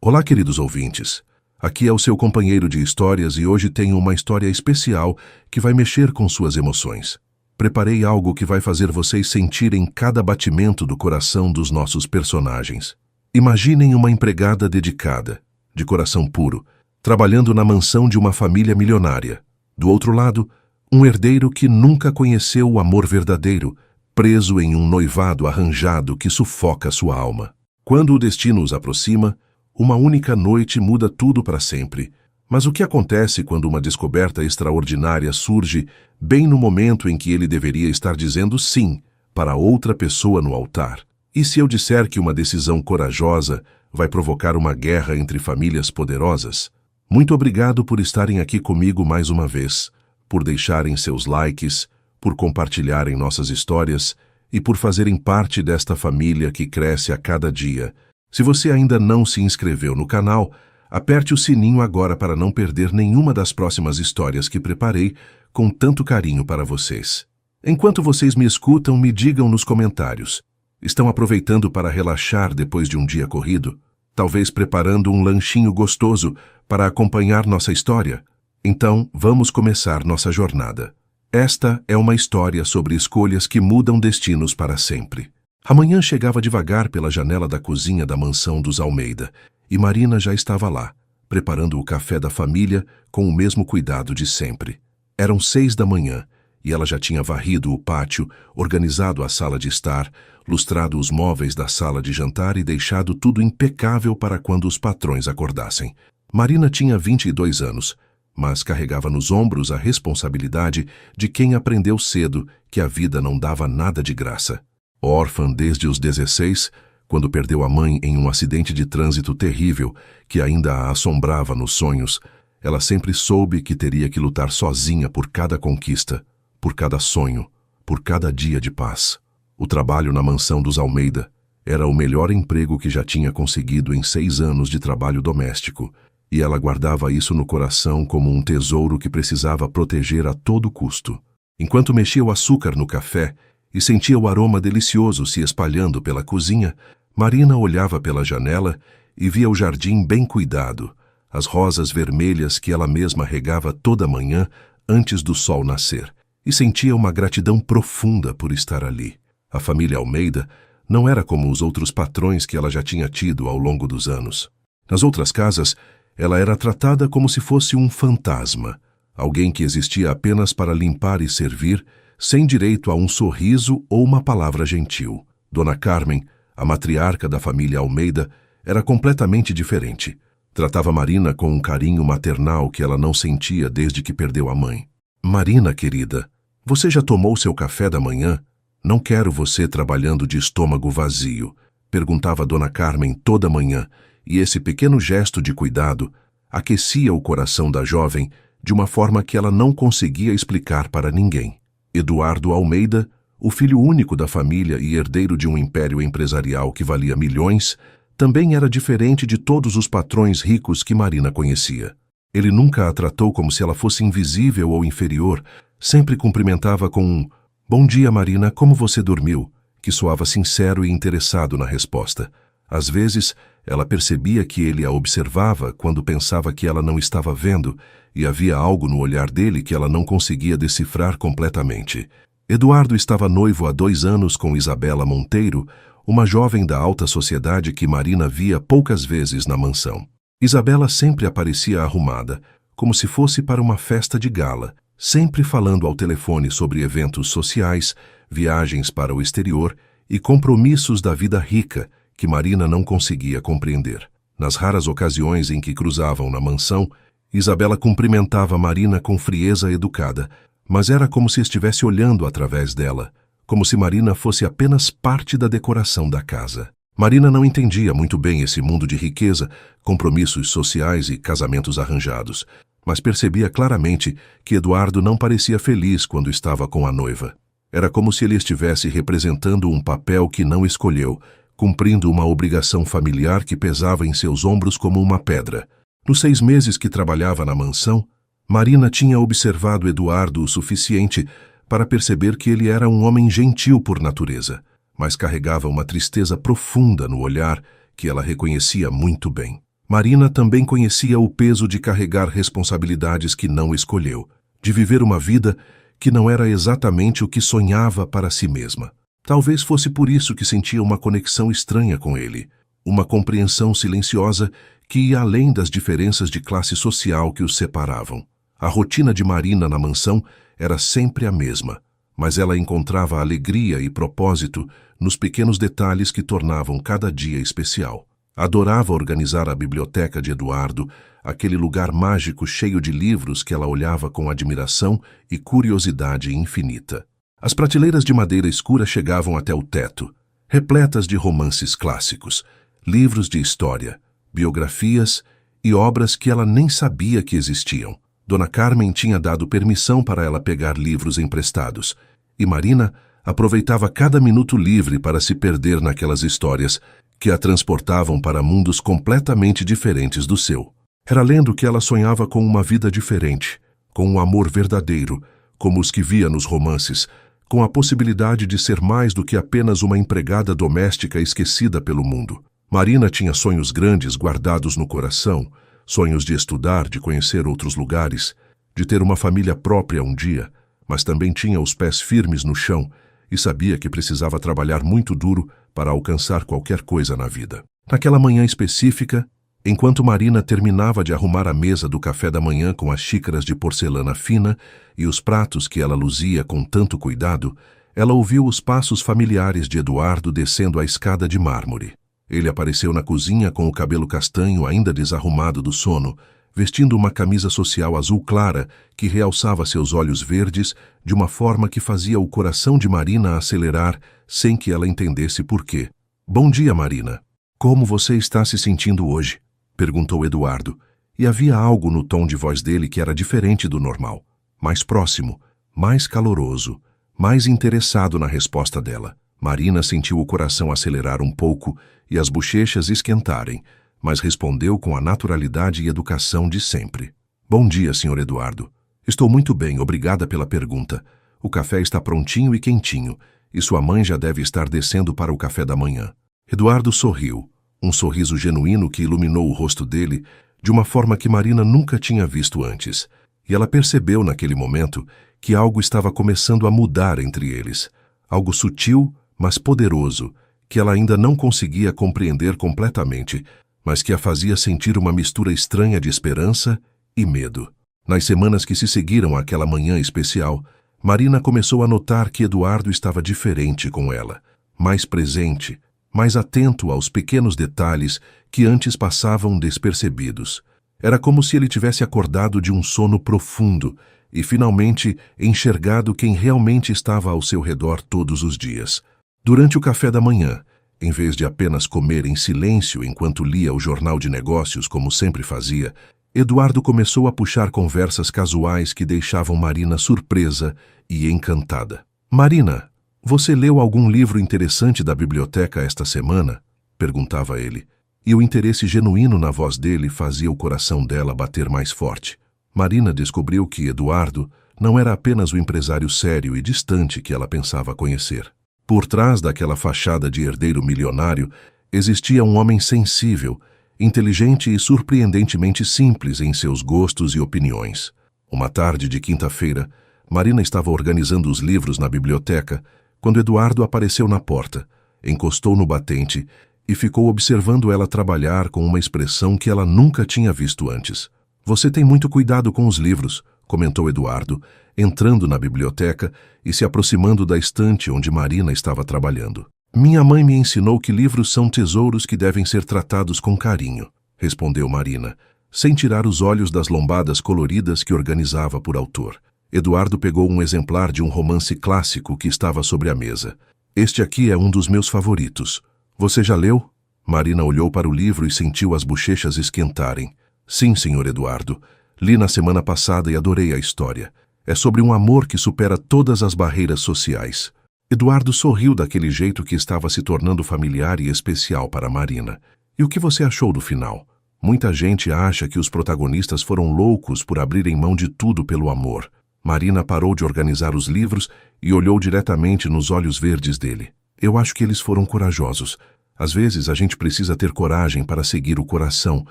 Olá, queridos ouvintes. Aqui é o seu companheiro de histórias e hoje tenho uma história especial que vai mexer com suas emoções. Preparei algo que vai fazer vocês sentirem cada batimento do coração dos nossos personagens. Imaginem uma empregada dedicada, de coração puro, trabalhando na mansão de uma família milionária. Do outro lado, um herdeiro que nunca conheceu o amor verdadeiro, preso em um noivado arranjado que sufoca sua alma. Quando o destino os aproxima, uma única noite muda tudo para sempre. Mas o que acontece quando uma descoberta extraordinária surge bem no momento em que ele deveria estar dizendo sim para outra pessoa no altar? E se eu disser que uma decisão corajosa vai provocar uma guerra entre famílias poderosas? Muito obrigado por estarem aqui comigo mais uma vez, por deixarem seus likes, por compartilharem nossas histórias e por fazerem parte desta família que cresce a cada dia. Se você ainda não se inscreveu no canal, aperte o sininho agora para não perder nenhuma das próximas histórias que preparei com tanto carinho para vocês. Enquanto vocês me escutam, me digam nos comentários. Estão aproveitando para relaxar depois de um dia corrido? Talvez preparando um lanchinho gostoso para acompanhar nossa história? Então, vamos começar nossa jornada. Esta é uma história sobre escolhas que mudam destinos para sempre. A manhã chegava devagar pela janela da cozinha da mansão dos Almeida, e Marina já estava lá, preparando o café da família com o mesmo cuidado de sempre. Eram 6 da manhã, e ela já tinha varrido o pátio, organizado a sala de estar, lustrado os móveis da sala de jantar e deixado tudo impecável para quando os patrões acordassem. Marina tinha 22 anos, mas carregava nos ombros a responsabilidade de quem aprendeu cedo que a vida não dava nada de graça. Órfã desde os 16, quando perdeu a mãe em um acidente de trânsito terrível que ainda a assombrava nos sonhos, ela sempre soube que teria que lutar sozinha por cada conquista, por cada sonho, por cada dia de paz. O trabalho na mansão dos Almeida era o melhor emprego que já tinha conseguido em 6 anos de trabalho doméstico, e ela guardava isso no coração como um tesouro que precisava proteger a todo custo. Enquanto mexia o açúcar no café e sentia o aroma delicioso se espalhando pela cozinha, Marina olhava pela janela e via o jardim bem cuidado, as rosas vermelhas que ela mesma regava toda manhã antes do sol nascer, e sentia uma gratidão profunda por estar ali. A família Almeida não era como os outros patrões que ela já tinha tido ao longo dos anos. Nas outras casas, ela era tratada como se fosse um fantasma, alguém que existia apenas para limpar e servir, sem direito a um sorriso ou uma palavra gentil. Dona Carmen, a matriarca da família Almeida, era completamente diferente. Tratava Marina com um carinho maternal que ela não sentia desde que perdeu a mãe. Marina, querida, você já tomou seu café da manhã? Não quero você trabalhando de estômago vazio, perguntava Dona Carmen toda manhã, e esse pequeno gesto de cuidado aquecia o coração da jovem de uma forma que ela não conseguia explicar para ninguém. Eduardo Almeida, o filho único da família e herdeiro de um império empresarial que valia milhões, também era diferente de todos os patrões ricos que Marina conhecia. Ele nunca a tratou como se ela fosse invisível ou inferior, sempre cumprimentava com um "Bom dia, Marina, como você dormiu?", que soava sincero e interessado na resposta. Às vezes, ela percebia que ele a observava quando pensava que ela não estava vendo, e havia algo no olhar dele que ela não conseguia decifrar completamente. Eduardo estava noivo há 2 anos com Isabela Monteiro, uma jovem da alta sociedade que Marina via poucas vezes na mansão. Isabela sempre aparecia arrumada, como se fosse para uma festa de gala, sempre falando ao telefone sobre eventos sociais, viagens para o exterior e compromissos da vida rica que Marina não conseguia compreender. Nas raras ocasiões em que cruzavam na mansão, Isabela cumprimentava Marina com frieza educada, mas era como se estivesse olhando através dela, como se Marina fosse apenas parte da decoração da casa. Marina não entendia muito bem esse mundo de riqueza, compromissos sociais e casamentos arranjados, mas percebia claramente que Eduardo não parecia feliz quando estava com a noiva. Era como se ele estivesse representando um papel que não escolheu, cumprindo uma obrigação familiar que pesava em seus ombros como uma pedra. Nos 6 meses que trabalhava na mansão, Marina tinha observado Eduardo o suficiente para perceber que ele era um homem gentil por natureza, mas carregava uma tristeza profunda no olhar que ela reconhecia muito bem. Marina também conhecia o peso de carregar responsabilidades que não escolheu, de viver uma vida que não era exatamente o que sonhava para si mesma. Talvez fosse por isso que sentia uma conexão estranha com ele, uma compreensão silenciosa que ia além das diferenças de classe social que os separavam. A rotina de Marina na mansão era sempre a mesma, mas ela encontrava alegria e propósito nos pequenos detalhes que tornavam cada dia especial. Adorava organizar a biblioteca de Eduardo, aquele lugar mágico cheio de livros que ela olhava com admiração e curiosidade infinita. As prateleiras de madeira escura chegavam até o teto, repletas de romances clássicos, livros de história, biografias e obras que ela nem sabia que existiam. Dona Carmen tinha dado permissão para ela pegar livros emprestados, e Marina aproveitava cada minuto livre para se perder naquelas histórias que a transportavam para mundos completamente diferentes do seu. Era lendo que ela sonhava com uma vida diferente, com um amor verdadeiro, como os que via nos romances, com a possibilidade de ser mais do que apenas uma empregada doméstica esquecida pelo mundo. Marina tinha sonhos grandes guardados no coração, sonhos de estudar, de conhecer outros lugares, de ter uma família própria um dia, mas também tinha os pés firmes no chão e sabia que precisava trabalhar muito duro para alcançar qualquer coisa na vida. Naquela manhã específica, enquanto Marina terminava de arrumar a mesa do café da manhã com as xícaras de porcelana fina e os pratos que ela luzia com tanto cuidado, ela ouviu os passos familiares de Eduardo descendo a escada de mármore. Ele apareceu na cozinha com o cabelo castanho ainda desarrumado do sono, vestindo uma camisa social azul clara que realçava seus olhos verdes de uma forma que fazia o coração de Marina acelerar sem que ela entendesse por quê. "Bom dia, Marina. Como você está se sentindo hoje?" perguntou Eduardo, e havia algo no tom de voz dele que era diferente do normal, mais próximo, mais caloroso, mais interessado na resposta dela. Marina sentiu o coração acelerar um pouco e as bochechas esquentarem, mas respondeu com a naturalidade e educação de sempre. "Bom dia, Sr. Eduardo. Estou muito bem, obrigada pela pergunta. O café está prontinho e quentinho, e sua mãe já deve estar descendo para o café da manhã." Eduardo sorriu, um sorriso genuíno que iluminou o rosto dele de uma forma que Marina nunca tinha visto antes, e ela percebeu naquele momento que algo estava começando a mudar entre eles, algo sutil, mas poderoso, que ela ainda não conseguia compreender completamente, mas que a fazia sentir uma mistura estranha de esperança e medo. Nas semanas que se seguiram àquela manhã especial, Marina começou a notar que Eduardo estava diferente com ela, mais presente, mais atento aos pequenos detalhes que antes passavam despercebidos. Era como se ele tivesse acordado de um sono profundo e finalmente enxergado quem realmente estava ao seu redor todos os dias. Durante o café da manhã, em vez de apenas comer em silêncio enquanto lia o jornal de negócios como sempre fazia, Eduardo começou a puxar conversas casuais que deixavam Marina surpresa e encantada. "Marina, você leu algum livro interessante da biblioteca esta semana?" perguntava ele, e o interesse genuíno na voz dele fazia o coração dela bater mais forte. Marina descobriu que Eduardo não era apenas o empresário sério e distante que ela pensava conhecer. Por trás daquela fachada de herdeiro milionário, existia um homem sensível, inteligente e surpreendentemente simples em seus gostos e opiniões. Uma tarde de quinta-feira, Marina estava organizando os livros na biblioteca quando Eduardo apareceu na porta, encostou no batente e ficou observando ela trabalhar com uma expressão que ela nunca tinha visto antes. "Você tem muito cuidado com os livros", comentou Eduardo, entrando na biblioteca e se aproximando da estante onde Marina estava trabalhando. "Minha mãe me ensinou que livros são tesouros que devem ser tratados com carinho", respondeu Marina, sem tirar os olhos das lombadas coloridas que organizava por autor. Eduardo pegou um exemplar de um romance clássico que estava sobre a mesa. "Este aqui é um dos meus favoritos. Você já leu?" Marina olhou para o livro e sentiu as bochechas esquentarem. "Sim, Sr. Eduardo. Li na semana passada e adorei a história. É sobre um amor que supera todas as barreiras sociais." Eduardo sorriu daquele jeito que estava se tornando familiar e especial para Marina. "E o que você achou do final? Muita gente acha que os protagonistas foram loucos por abrirem mão de tudo pelo amor." Marina parou de organizar os livros e olhou diretamente nos olhos verdes dele. "Eu acho que eles foram corajosos. Às vezes a gente precisa ter coragem para seguir o coração,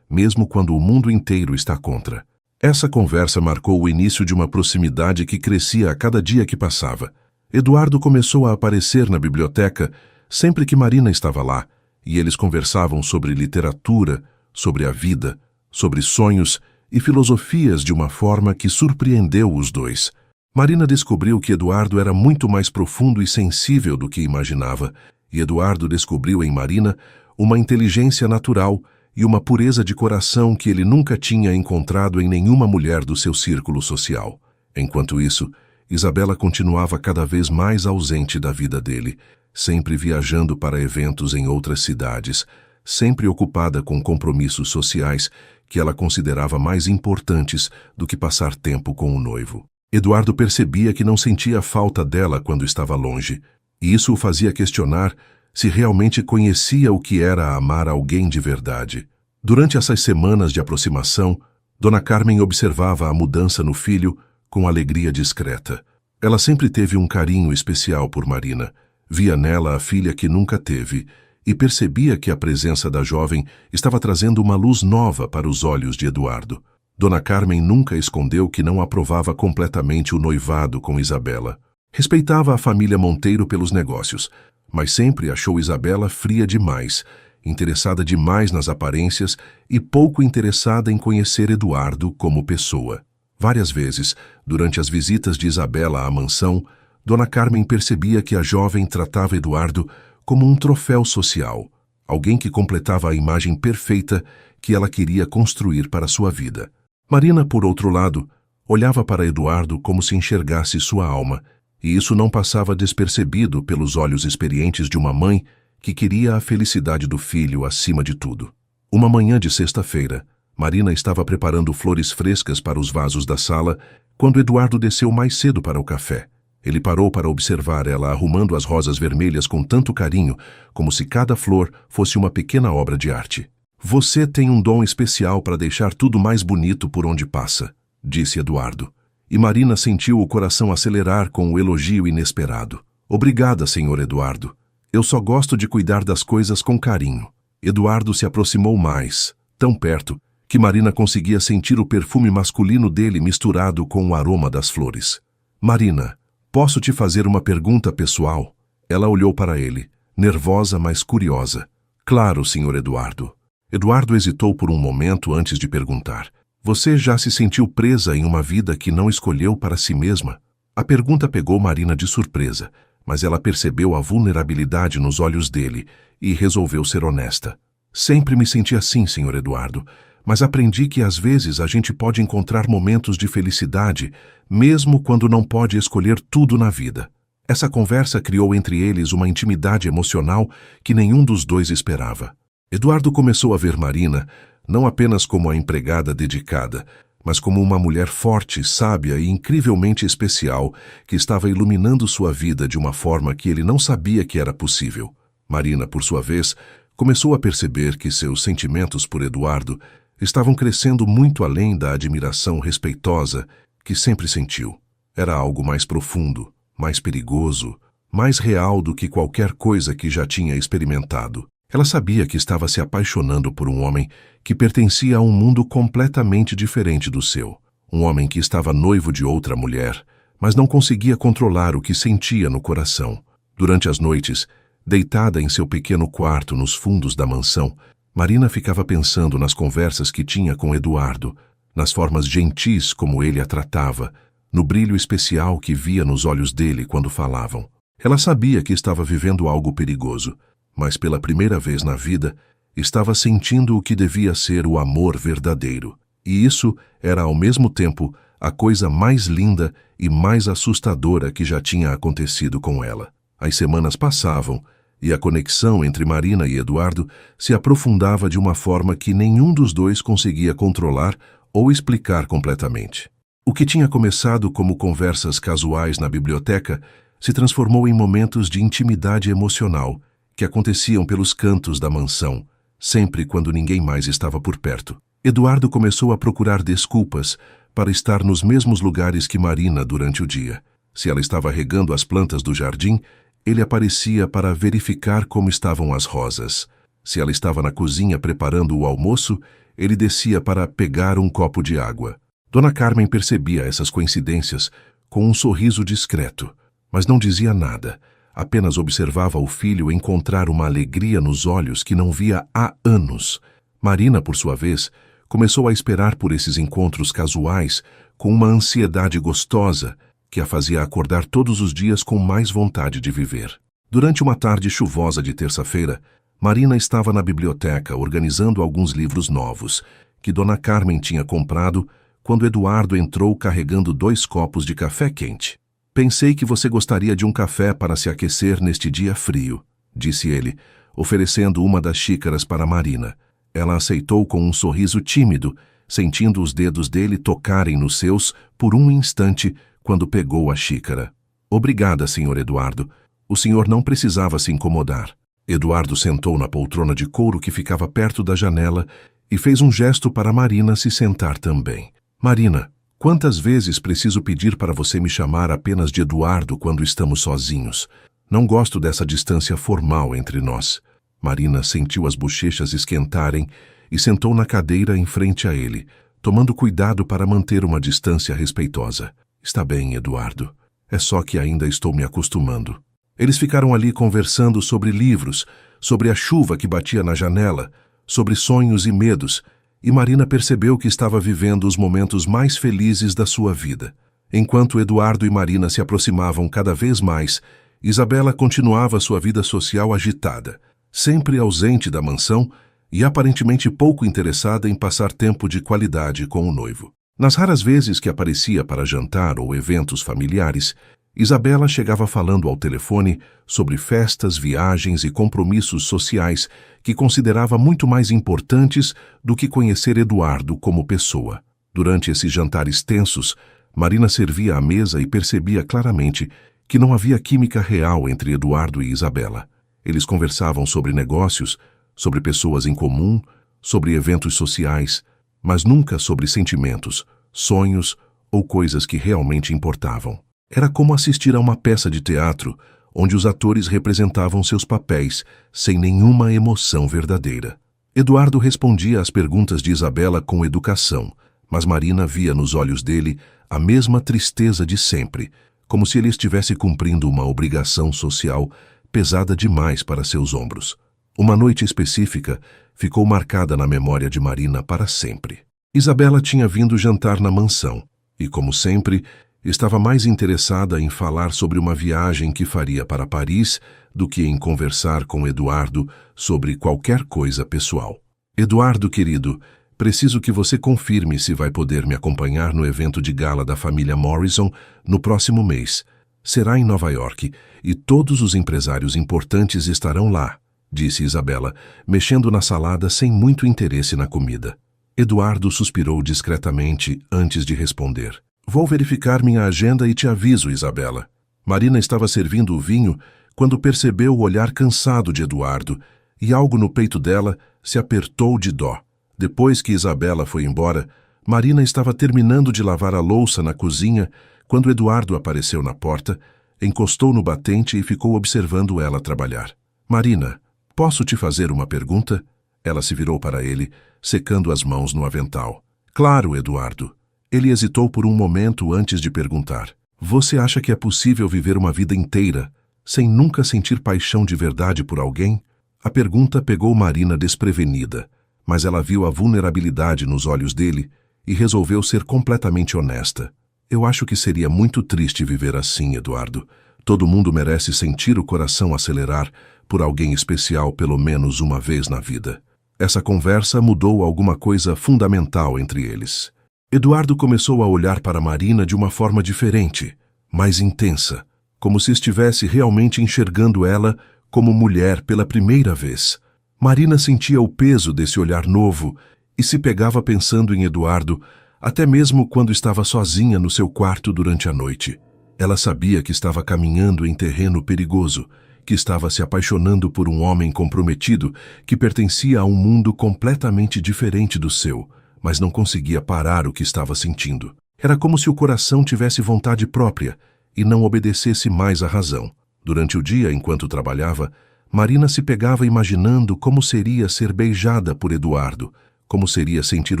mesmo quando o mundo inteiro está contra. Essa conversa marcou o início de uma proximidade que crescia a cada dia que passava. Eduardo começou a aparecer na biblioteca sempre que Marina estava lá, e eles conversavam sobre literatura, sobre a vida, sobre sonhos e filosofias de uma forma que surpreendeu os dois. Marina descobriu que Eduardo era muito mais profundo e sensível do que imaginava, e Eduardo descobriu em Marina uma inteligência natural e uma pureza de coração que ele nunca tinha encontrado em nenhuma mulher do seu círculo social. Enquanto isso, Isabela continuava cada vez mais ausente da vida dele, sempre viajando para eventos em outras cidades, sempre ocupada com compromissos sociais que ela considerava mais importantes do que passar tempo com o noivo. Eduardo percebia que não sentia falta dela quando estava longe, e isso o fazia questionar se realmente conhecia o que era amar alguém de verdade. Durante essas semanas de aproximação, Dona Carmen observava a mudança no filho com alegria discreta. Ela sempre teve um carinho especial por Marina, via nela a filha que nunca teve, e percebia que a presença da jovem estava trazendo uma luz nova para os olhos de Eduardo. Dona Carmen nunca escondeu que não aprovava completamente o noivado com Isabela. Respeitava a família Monteiro pelos negócios, mas sempre achou Isabela fria demais, interessada demais nas aparências e pouco interessada em conhecer Eduardo como pessoa. Várias vezes, durante as visitas de Isabela à mansão, Dona Carmen percebia que a jovem tratava Eduardo como um troféu social, alguém que completava a imagem perfeita que ela queria construir para sua vida. Marina, por outro lado, olhava para Eduardo como se enxergasse sua alma, e isso não passava despercebido pelos olhos experientes de uma mãe que queria a felicidade do filho acima de tudo. Uma manhã de sexta-feira, Marina estava preparando flores frescas para os vasos da sala quando Eduardo desceu mais cedo para o café. Ele parou para observar ela arrumando as rosas vermelhas com tanto carinho, como se cada flor fosse uma pequena obra de arte. "Você tem um dom especial para deixar tudo mais bonito por onde passa", disse Eduardo. E Marina sentiu o coração acelerar com o elogio inesperado. "Obrigada, senhor Eduardo. Eu só gosto de cuidar das coisas com carinho." Eduardo se aproximou mais, tão perto, que Marina conseguia sentir o perfume masculino dele misturado com o aroma das flores. "Marina, posso te fazer uma pergunta pessoal?" Ela olhou para ele, nervosa, mas curiosa. "Claro, senhor Eduardo." Eduardo hesitou por um momento antes de perguntar. "Você já se sentiu presa em uma vida que não escolheu para si mesma?" A pergunta pegou Marina de surpresa, mas ela percebeu a vulnerabilidade nos olhos dele e resolveu ser honesta. "Sempre me senti assim, senhor Eduardo, mas aprendi que às vezes a gente pode encontrar momentos de felicidade, mesmo quando não pode escolher tudo na vida." Essa conversa criou entre eles uma intimidade emocional que nenhum dos dois esperava. Eduardo começou a ver Marina não apenas como a empregada dedicada, mas como uma mulher forte, sábia e incrivelmente especial que estava iluminando sua vida de uma forma que ele não sabia que era possível. Marina, por sua vez, começou a perceber que seus sentimentos por Eduardo estavam crescendo muito além da admiração respeitosa que sempre sentiu. Era algo mais profundo, mais perigoso, mais real do que qualquer coisa que já tinha experimentado. Ela sabia que estava se apaixonando por um homem que pertencia a um mundo completamente diferente do seu. Um homem que estava noivo de outra mulher, mas não conseguia controlar o que sentia no coração. Durante as noites, deitada em seu pequeno quarto nos fundos da mansão, Marina ficava pensando nas conversas que tinha com Eduardo, nas formas gentis como ele a tratava, no brilho especial que via nos olhos dele quando falavam. Ela sabia que estava vivendo algo perigoso, mas pela primeira vez na vida, estava sentindo o que devia ser o amor verdadeiro. E isso era ao mesmo tempo a coisa mais linda e mais assustadora que já tinha acontecido com ela. As semanas passavam, e a conexão entre Marina e Eduardo se aprofundava de uma forma que nenhum dos dois conseguia controlar ou explicar completamente. O que tinha começado como conversas casuais na biblioteca se transformou em momentos de intimidade emocional que aconteciam pelos cantos da mansão, sempre quando ninguém mais estava por perto. Eduardo começou a procurar desculpas para estar nos mesmos lugares que Marina durante o dia. Se ela estava regando as plantas do jardim, Ele aparecia para verificar como estavam as rosas. Se ela estava na cozinha preparando o almoço, ele descia para pegar um copo de água. Dona Carmen percebia essas coincidências com um sorriso discreto, mas não dizia nada. Apenas observava o filho encontrar uma alegria nos olhos que não via há anos. Marina, por sua vez, começou a esperar por esses encontros casuais com uma ansiedade gostosa que a fazia acordar todos os dias com mais vontade de viver. Durante uma tarde chuvosa de terça-feira, Marina estava na biblioteca organizando alguns livros novos que Dona Carmen tinha comprado quando Eduardo entrou carregando 2 copos de café quente. «Pensei que você gostaria de um café para se aquecer neste dia frio», disse ele, oferecendo uma das xícaras para Marina. Ela aceitou com um sorriso tímido, sentindo os dedos dele tocarem nos seus por um instante quando pegou a xícara. «Obrigada, Sr. Eduardo. O senhor não precisava se incomodar». Eduardo sentou na poltrona de couro que ficava perto da janela e fez um gesto para Marina se sentar também. «Marina, quantas vezes preciso pedir para você me chamar apenas de Eduardo quando estamos sozinhos? Não gosto dessa distância formal entre nós». Marina sentiu as bochechas esquentarem e sentou na cadeira em frente a ele, tomando cuidado para manter uma distância respeitosa. «Está bem, Eduardo. É só que ainda estou me acostumando». Eles ficaram ali conversando sobre livros, sobre a chuva que batia na janela, sobre sonhos e medos, e Marina percebeu que estava vivendo os momentos mais felizes da sua vida. Enquanto Eduardo e Marina se aproximavam cada vez mais, Isabela continuava sua vida social agitada, sempre ausente da mansão e aparentemente pouco interessada em passar tempo de qualidade com o noivo. Nas raras vezes que aparecia para jantar ou eventos familiares, Isabela chegava falando ao telefone sobre festas, viagens e compromissos sociais que considerava muito mais importantes do que conhecer Eduardo como pessoa. Durante esses jantares tensos, Marina servia à mesa e percebia claramente que não havia química real entre Eduardo e Isabela. Eles conversavam sobre negócios, sobre pessoas em comum, sobre eventos sociais, mas nunca sobre sentimentos, sonhos ou coisas que realmente importavam. Era como assistir a uma peça de teatro onde os atores representavam seus papéis sem nenhuma emoção verdadeira. Eduardo respondia às perguntas de Isabela com educação, mas Marina via nos olhos dele a mesma tristeza de sempre, como se ele estivesse cumprindo uma obrigação social pesada demais para seus ombros. Uma noite específica ficou marcada na memória de Marina para sempre. Isabela tinha vindo jantar na mansão e, como sempre, estava mais interessada em falar sobre uma viagem que faria para Paris do que em conversar com Eduardo sobre qualquer coisa pessoal. «Eduardo, querido, preciso que você confirme se vai poder me acompanhar no evento de gala da família Morrison no próximo mês. Será em Nova York e todos os empresários importantes estarão lá», disse Isabela, mexendo na salada sem muito interesse na comida. Eduardo suspirou discretamente antes de responder. «Vou verificar minha agenda e te aviso, Isabela». Marina estava servindo o vinho quando percebeu o olhar cansado de Eduardo e algo no peito dela se apertou de dó. Depois que Isabela foi embora, Marina estava terminando de lavar a louça na cozinha quando Eduardo apareceu na porta, encostou no batente e ficou observando ela trabalhar. «Marina, posso te fazer uma pergunta?» Ela se virou para ele, secando as mãos no avental. «Claro, Eduardo». Ele hesitou por um momento antes de perguntar. «Você acha que é possível viver uma vida inteira sem nunca sentir paixão de verdade por alguém?» A pergunta pegou Marina desprevenida, mas ela viu a vulnerabilidade nos olhos dele e resolveu ser completamente honesta. «Eu acho que seria muito triste viver assim, Eduardo. Todo mundo merece sentir o coração acelerar por alguém especial pelo menos uma vez na vida». Essa conversa mudou alguma coisa fundamental entre eles. Eduardo começou a olhar para Marina de uma forma diferente, mais intensa, como se estivesse realmente enxergando ela como mulher pela primeira vez. Marina sentia o peso desse olhar novo e se pegava pensando em Eduardo, até mesmo quando estava sozinha no seu quarto durante a noite. Ela sabia que estava caminhando em terreno perigoso, que estava se apaixonando por um homem comprometido que pertencia a um mundo completamente diferente do seu, mas não conseguia parar o que estava sentindo. Era como se o coração tivesse vontade própria e não obedecesse mais à razão. Durante o dia, enquanto trabalhava, Marina se pegava imaginando como seria ser beijada por Eduardo, como seria sentir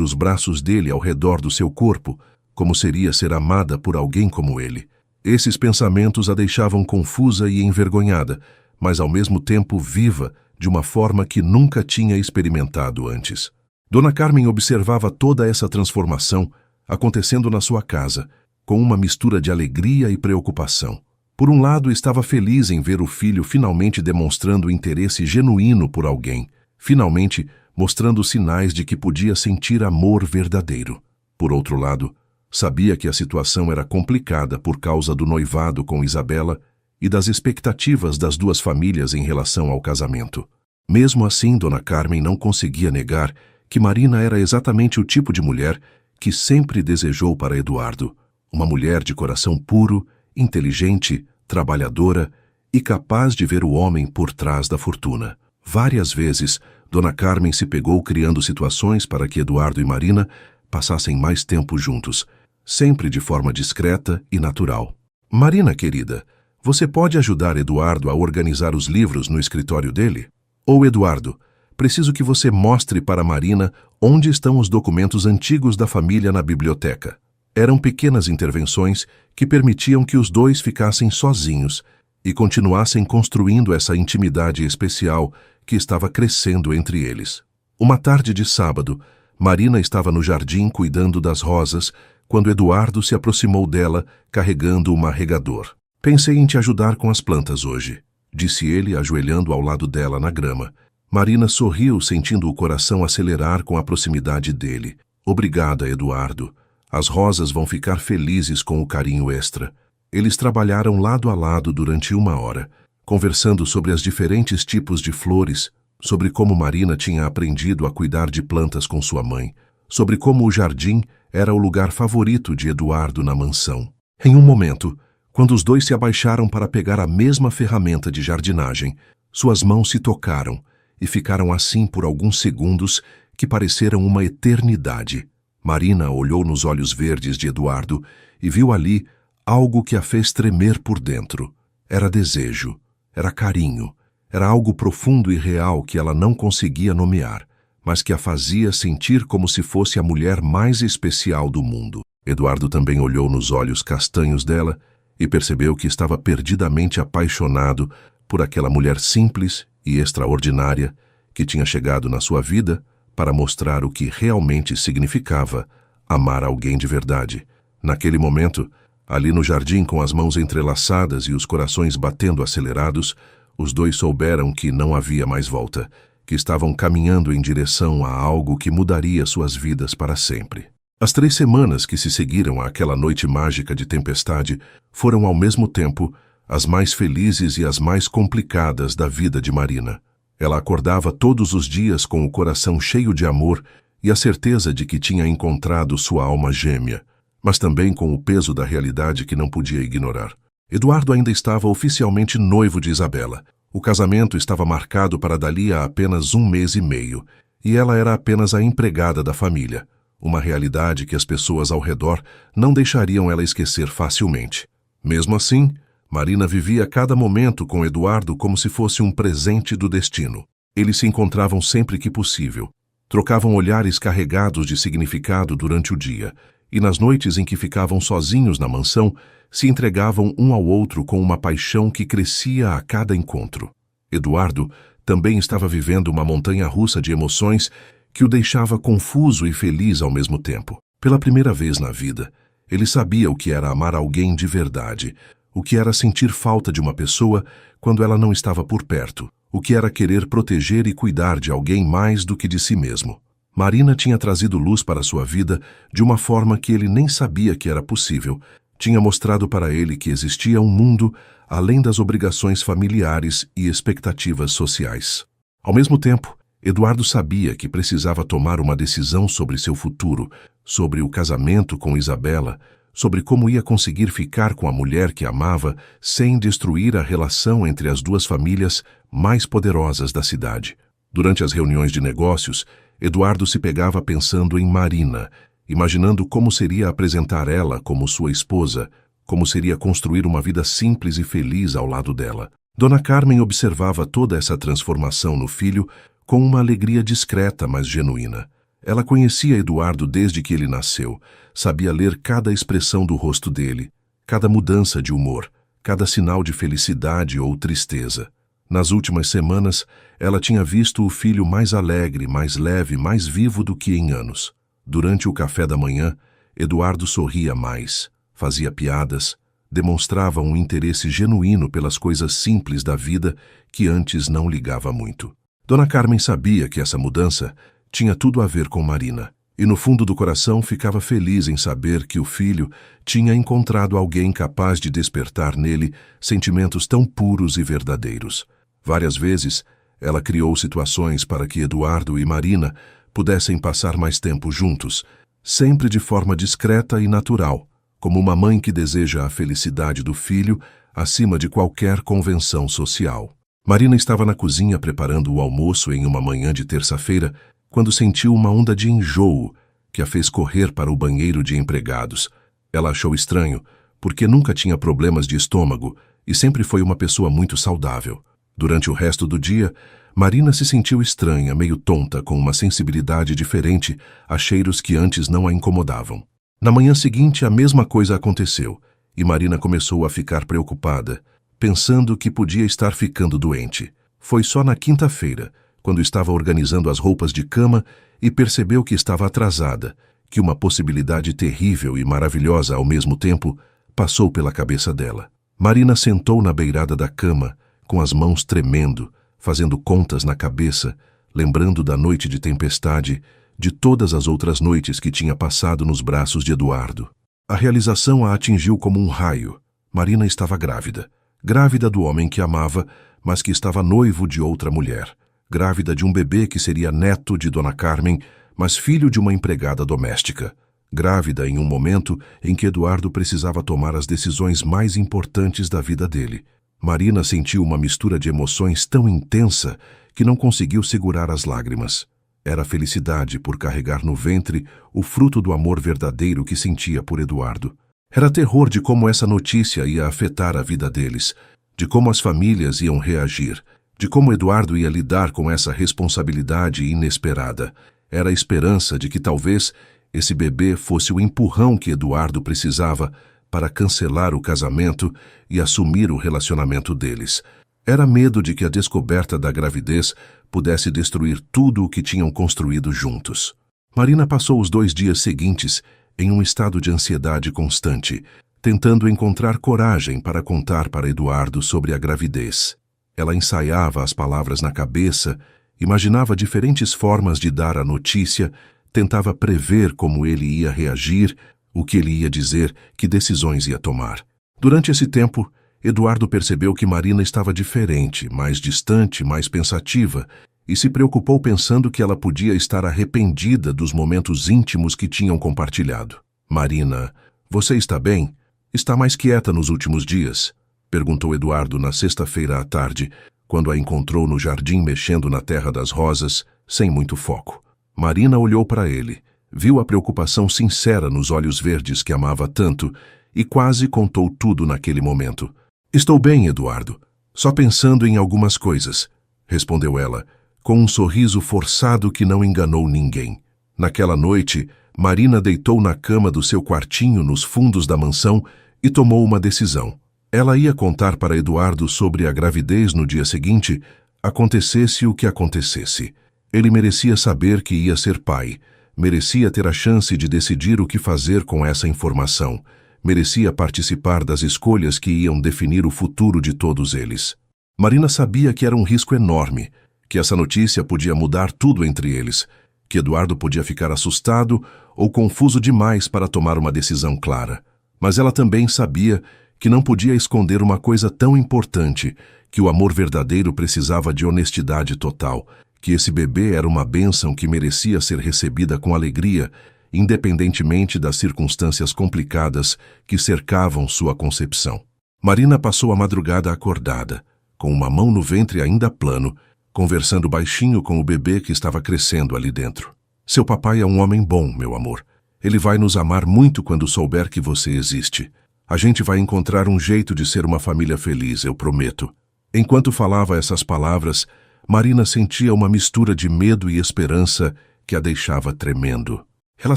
os braços dele ao redor do seu corpo, como seria ser amada por alguém como ele. Esses pensamentos a deixavam confusa e envergonhada, mas ao mesmo tempo viva, de uma forma que nunca tinha experimentado antes. Dona Carmen observava toda essa transformação acontecendo na sua casa, com uma mistura de alegria e preocupação. Por um lado, estava feliz em ver o filho finalmente demonstrando interesse genuíno por alguém, finalmente mostrando sinais de que podia sentir amor verdadeiro. Por outro lado, sabia que a situação era complicada por causa do noivado com Isabela e das expectativas das duas famílias em relação ao casamento. Mesmo assim, Dona Carmen não conseguia negar que Marina era exatamente o tipo de mulher que sempre desejou para Eduardo. Uma mulher de coração puro, inteligente, trabalhadora e capaz de ver o homem por trás da fortuna. Várias vezes, Dona Carmen se pegou criando situações para que Eduardo e Marina passassem mais tempo juntos, sempre de forma discreta e natural. Marina, querida, você pode ajudar Eduardo a organizar os livros no escritório dele? Ou Eduardo, preciso que você mostre para Marina onde estão os documentos antigos da família na biblioteca. Eram pequenas intervenções que permitiam que os dois ficassem sozinhos e continuassem construindo essa intimidade especial que estava crescendo entre eles. Uma tarde de sábado, Marina estava no jardim cuidando das rosas quando Eduardo se aproximou dela carregando uma regador. Pensei em te ajudar com as plantas hoje, disse ele ajoelhando ao lado dela na grama. Marina sorriu, sentindo o coração acelerar com a proximidade dele. Obrigada, Eduardo. As rosas vão ficar felizes com o carinho extra. Eles trabalharam lado a lado durante 1 hora, conversando sobre as diferentes tipos de flores, sobre como Marina tinha aprendido a cuidar de plantas com sua mãe, sobre como o jardim era o lugar favorito de Eduardo na mansão. Em um momento, quando os dois se abaixaram para pegar a mesma ferramenta de jardinagem, suas mãos se tocaram e ficaram assim por alguns segundos que pareceram uma eternidade. Marina olhou nos olhos verdes de Eduardo e viu ali algo que a fez tremer por dentro. Era desejo, era carinho, era algo profundo e real que ela não conseguia nomear, mas que a fazia sentir como se fosse a mulher mais especial do mundo. Eduardo também olhou nos olhos castanhos dela e percebeu que estava perdidamente apaixonado por aquela mulher simples e extraordinária que tinha chegado na sua vida para mostrar o que realmente significava amar alguém de verdade. Naquele momento, ali no jardim com as mãos entrelaçadas e os corações batendo acelerados, os dois souberam que não havia mais volta, que estavam caminhando em direção a algo que mudaria suas vidas para sempre. As 3 semanas que se seguiram àquela noite mágica de tempestade foram ao mesmo tempo as mais felizes e as mais complicadas da vida de Marina. Ela acordava todos os dias com o coração cheio de amor e a certeza de que tinha encontrado sua alma gêmea, mas também com o peso da realidade que não podia ignorar. Eduardo ainda estava oficialmente noivo de Isabela. O casamento estava marcado para dali a apenas 1 mês e meio, e ela era apenas a empregada da família, uma realidade que as pessoas ao redor não deixariam ela esquecer facilmente. Mesmo assim, Marina vivia cada momento com Eduardo como se fosse um presente do destino. Eles se encontravam sempre que possível, trocavam olhares carregados de significado durante o dia, e nas noites em que ficavam sozinhos na mansão, se entregavam um ao outro com uma paixão que crescia a cada encontro. Eduardo também estava vivendo uma montanha-russa de emoções que o deixava confuso e feliz ao mesmo tempo. Pela primeira vez na vida, ele sabia o que era amar alguém de verdade, o que era sentir falta de uma pessoa quando ela não estava por perto, o que era querer proteger e cuidar de alguém mais do que de si mesmo. Marina tinha trazido luz para sua vida de uma forma que ele nem sabia que era possível. Tinha mostrado para ele que existia um mundo além das obrigações familiares e expectativas sociais. Ao mesmo tempo, Eduardo sabia que precisava tomar uma decisão sobre seu futuro, sobre o casamento com Isabela, sobre como ia conseguir ficar com a mulher que amava sem destruir a relação entre as duas famílias mais poderosas da cidade. Durante as reuniões de negócios, Eduardo se pegava pensando em Marina, imaginando como seria apresentar ela como sua esposa, como seria construir uma vida simples e feliz ao lado dela. Dona Carmen observava toda essa transformação no filho com uma alegria discreta, mas genuína. Ela conhecia Eduardo desde que ele nasceu, sabia ler cada expressão do rosto dele, cada mudança de humor, cada sinal de felicidade ou tristeza. Nas últimas semanas, ela tinha visto o filho mais alegre, mais leve, mais vivo do que em anos. Durante o café da manhã, Eduardo sorria mais, fazia piadas, demonstrava um interesse genuíno pelas coisas simples da vida que antes não ligava muito. Dona Carmen sabia que essa mudança tinha tudo a ver com Marina, e no fundo do coração ficava feliz em saber que o filho tinha encontrado alguém capaz de despertar nele sentimentos tão puros e verdadeiros. Várias vezes, ela criou situações para que Eduardo e Marina pudessem passar mais tempo juntos, sempre de forma discreta e natural, como uma mãe que deseja a felicidade do filho acima de qualquer convenção social. Marina estava na cozinha preparando o almoço em uma manhã de terça-feira, quando sentiu uma onda de enjoo que a fez correr para o banheiro de empregados. Ela achou estranho, porque nunca tinha problemas de estômago e sempre foi uma pessoa muito saudável. Durante o resto do dia, Marina se sentiu estranha, meio tonta, com uma sensibilidade diferente a cheiros que antes não a incomodavam. Na manhã seguinte, a mesma coisa aconteceu, e Marina começou a ficar preocupada, pensando que podia estar ficando doente. Foi só na quinta-feira, quando estava organizando as roupas de cama e percebeu que estava atrasada, que uma possibilidade terrível e maravilhosa ao mesmo tempo passou pela cabeça dela. Marina sentou na beirada da cama, com as mãos tremendo, fazendo contas na cabeça, lembrando da noite de tempestade, de todas as outras noites que tinha passado nos braços de Eduardo. A realização a atingiu como um raio. Marina estava grávida. Grávida do homem que amava, mas que estava noivo de outra mulher. Grávida de um bebê que seria neto de Dona Carmen, mas filho de uma empregada doméstica. Grávida em um momento em que Eduardo precisava tomar as decisões mais importantes da vida dele. Marina sentiu uma mistura de emoções tão intensa que não conseguiu segurar as lágrimas. Era felicidade por carregar no ventre o fruto do amor verdadeiro que sentia por Eduardo. Era terror de como essa notícia ia afetar a vida deles, de como as famílias iam reagir, de como Eduardo ia lidar com essa responsabilidade inesperada. Era a esperança de que talvez esse bebê fosse o empurrão que Eduardo precisava para cancelar o casamento e assumir o relacionamento deles. Era medo de que a descoberta da gravidez pudesse destruir tudo o que tinham construído juntos. Marina passou os 2 dias seguintes em um estado de ansiedade constante, tentando encontrar coragem para contar para Eduardo sobre a gravidez. Ela ensaiava as palavras na cabeça, imaginava diferentes formas de dar a notícia, tentava prever como ele ia reagir, o que ele ia dizer, que decisões ia tomar. Durante esse tempo, Eduardo percebeu que Marina estava diferente, mais distante, mais pensativa, e se preocupou pensando que ela podia estar arrependida dos momentos íntimos que tinham compartilhado. "Marina, você está bem? Está mais quieta nos últimos dias?" perguntou Eduardo na sexta-feira à tarde, quando a encontrou no jardim mexendo na terra das rosas, sem muito foco. Marina olhou para ele, viu a preocupação sincera nos olhos verdes que amava tanto e quase contou tudo naquele momento. "Estou bem, Eduardo. Só pensando em algumas coisas", respondeu ela, com um sorriso forçado que não enganou ninguém. Naquela noite, Marina deitou na cama do seu quartinho nos fundos da mansão e tomou uma decisão. Ela ia contar para Eduardo sobre a gravidez no dia seguinte, acontecesse o que acontecesse. Ele merecia saber que ia ser pai, merecia ter a chance de decidir o que fazer com essa informação, merecia participar das escolhas que iam definir o futuro de todos eles. Marina sabia que era um risco enorme, que essa notícia podia mudar tudo entre eles, que Eduardo podia ficar assustado ou confuso demais para tomar uma decisão clara. Mas ela também sabia que não podia esconder uma coisa tão importante, que o amor verdadeiro precisava de honestidade total, que esse bebê era uma bênção que merecia ser recebida com alegria, independentemente das circunstâncias complicadas que cercavam sua concepção. Marina passou a madrugada acordada, com uma mão no ventre ainda plano, conversando baixinho com o bebê que estava crescendo ali dentro. "Seu papai é um homem bom, meu amor. Ele vai nos amar muito quando souber que você existe. A gente vai encontrar um jeito de ser uma família feliz, eu prometo. Enquanto falava essas palavras, Marina sentia uma mistura de medo e esperança que a deixava tremendo. Ela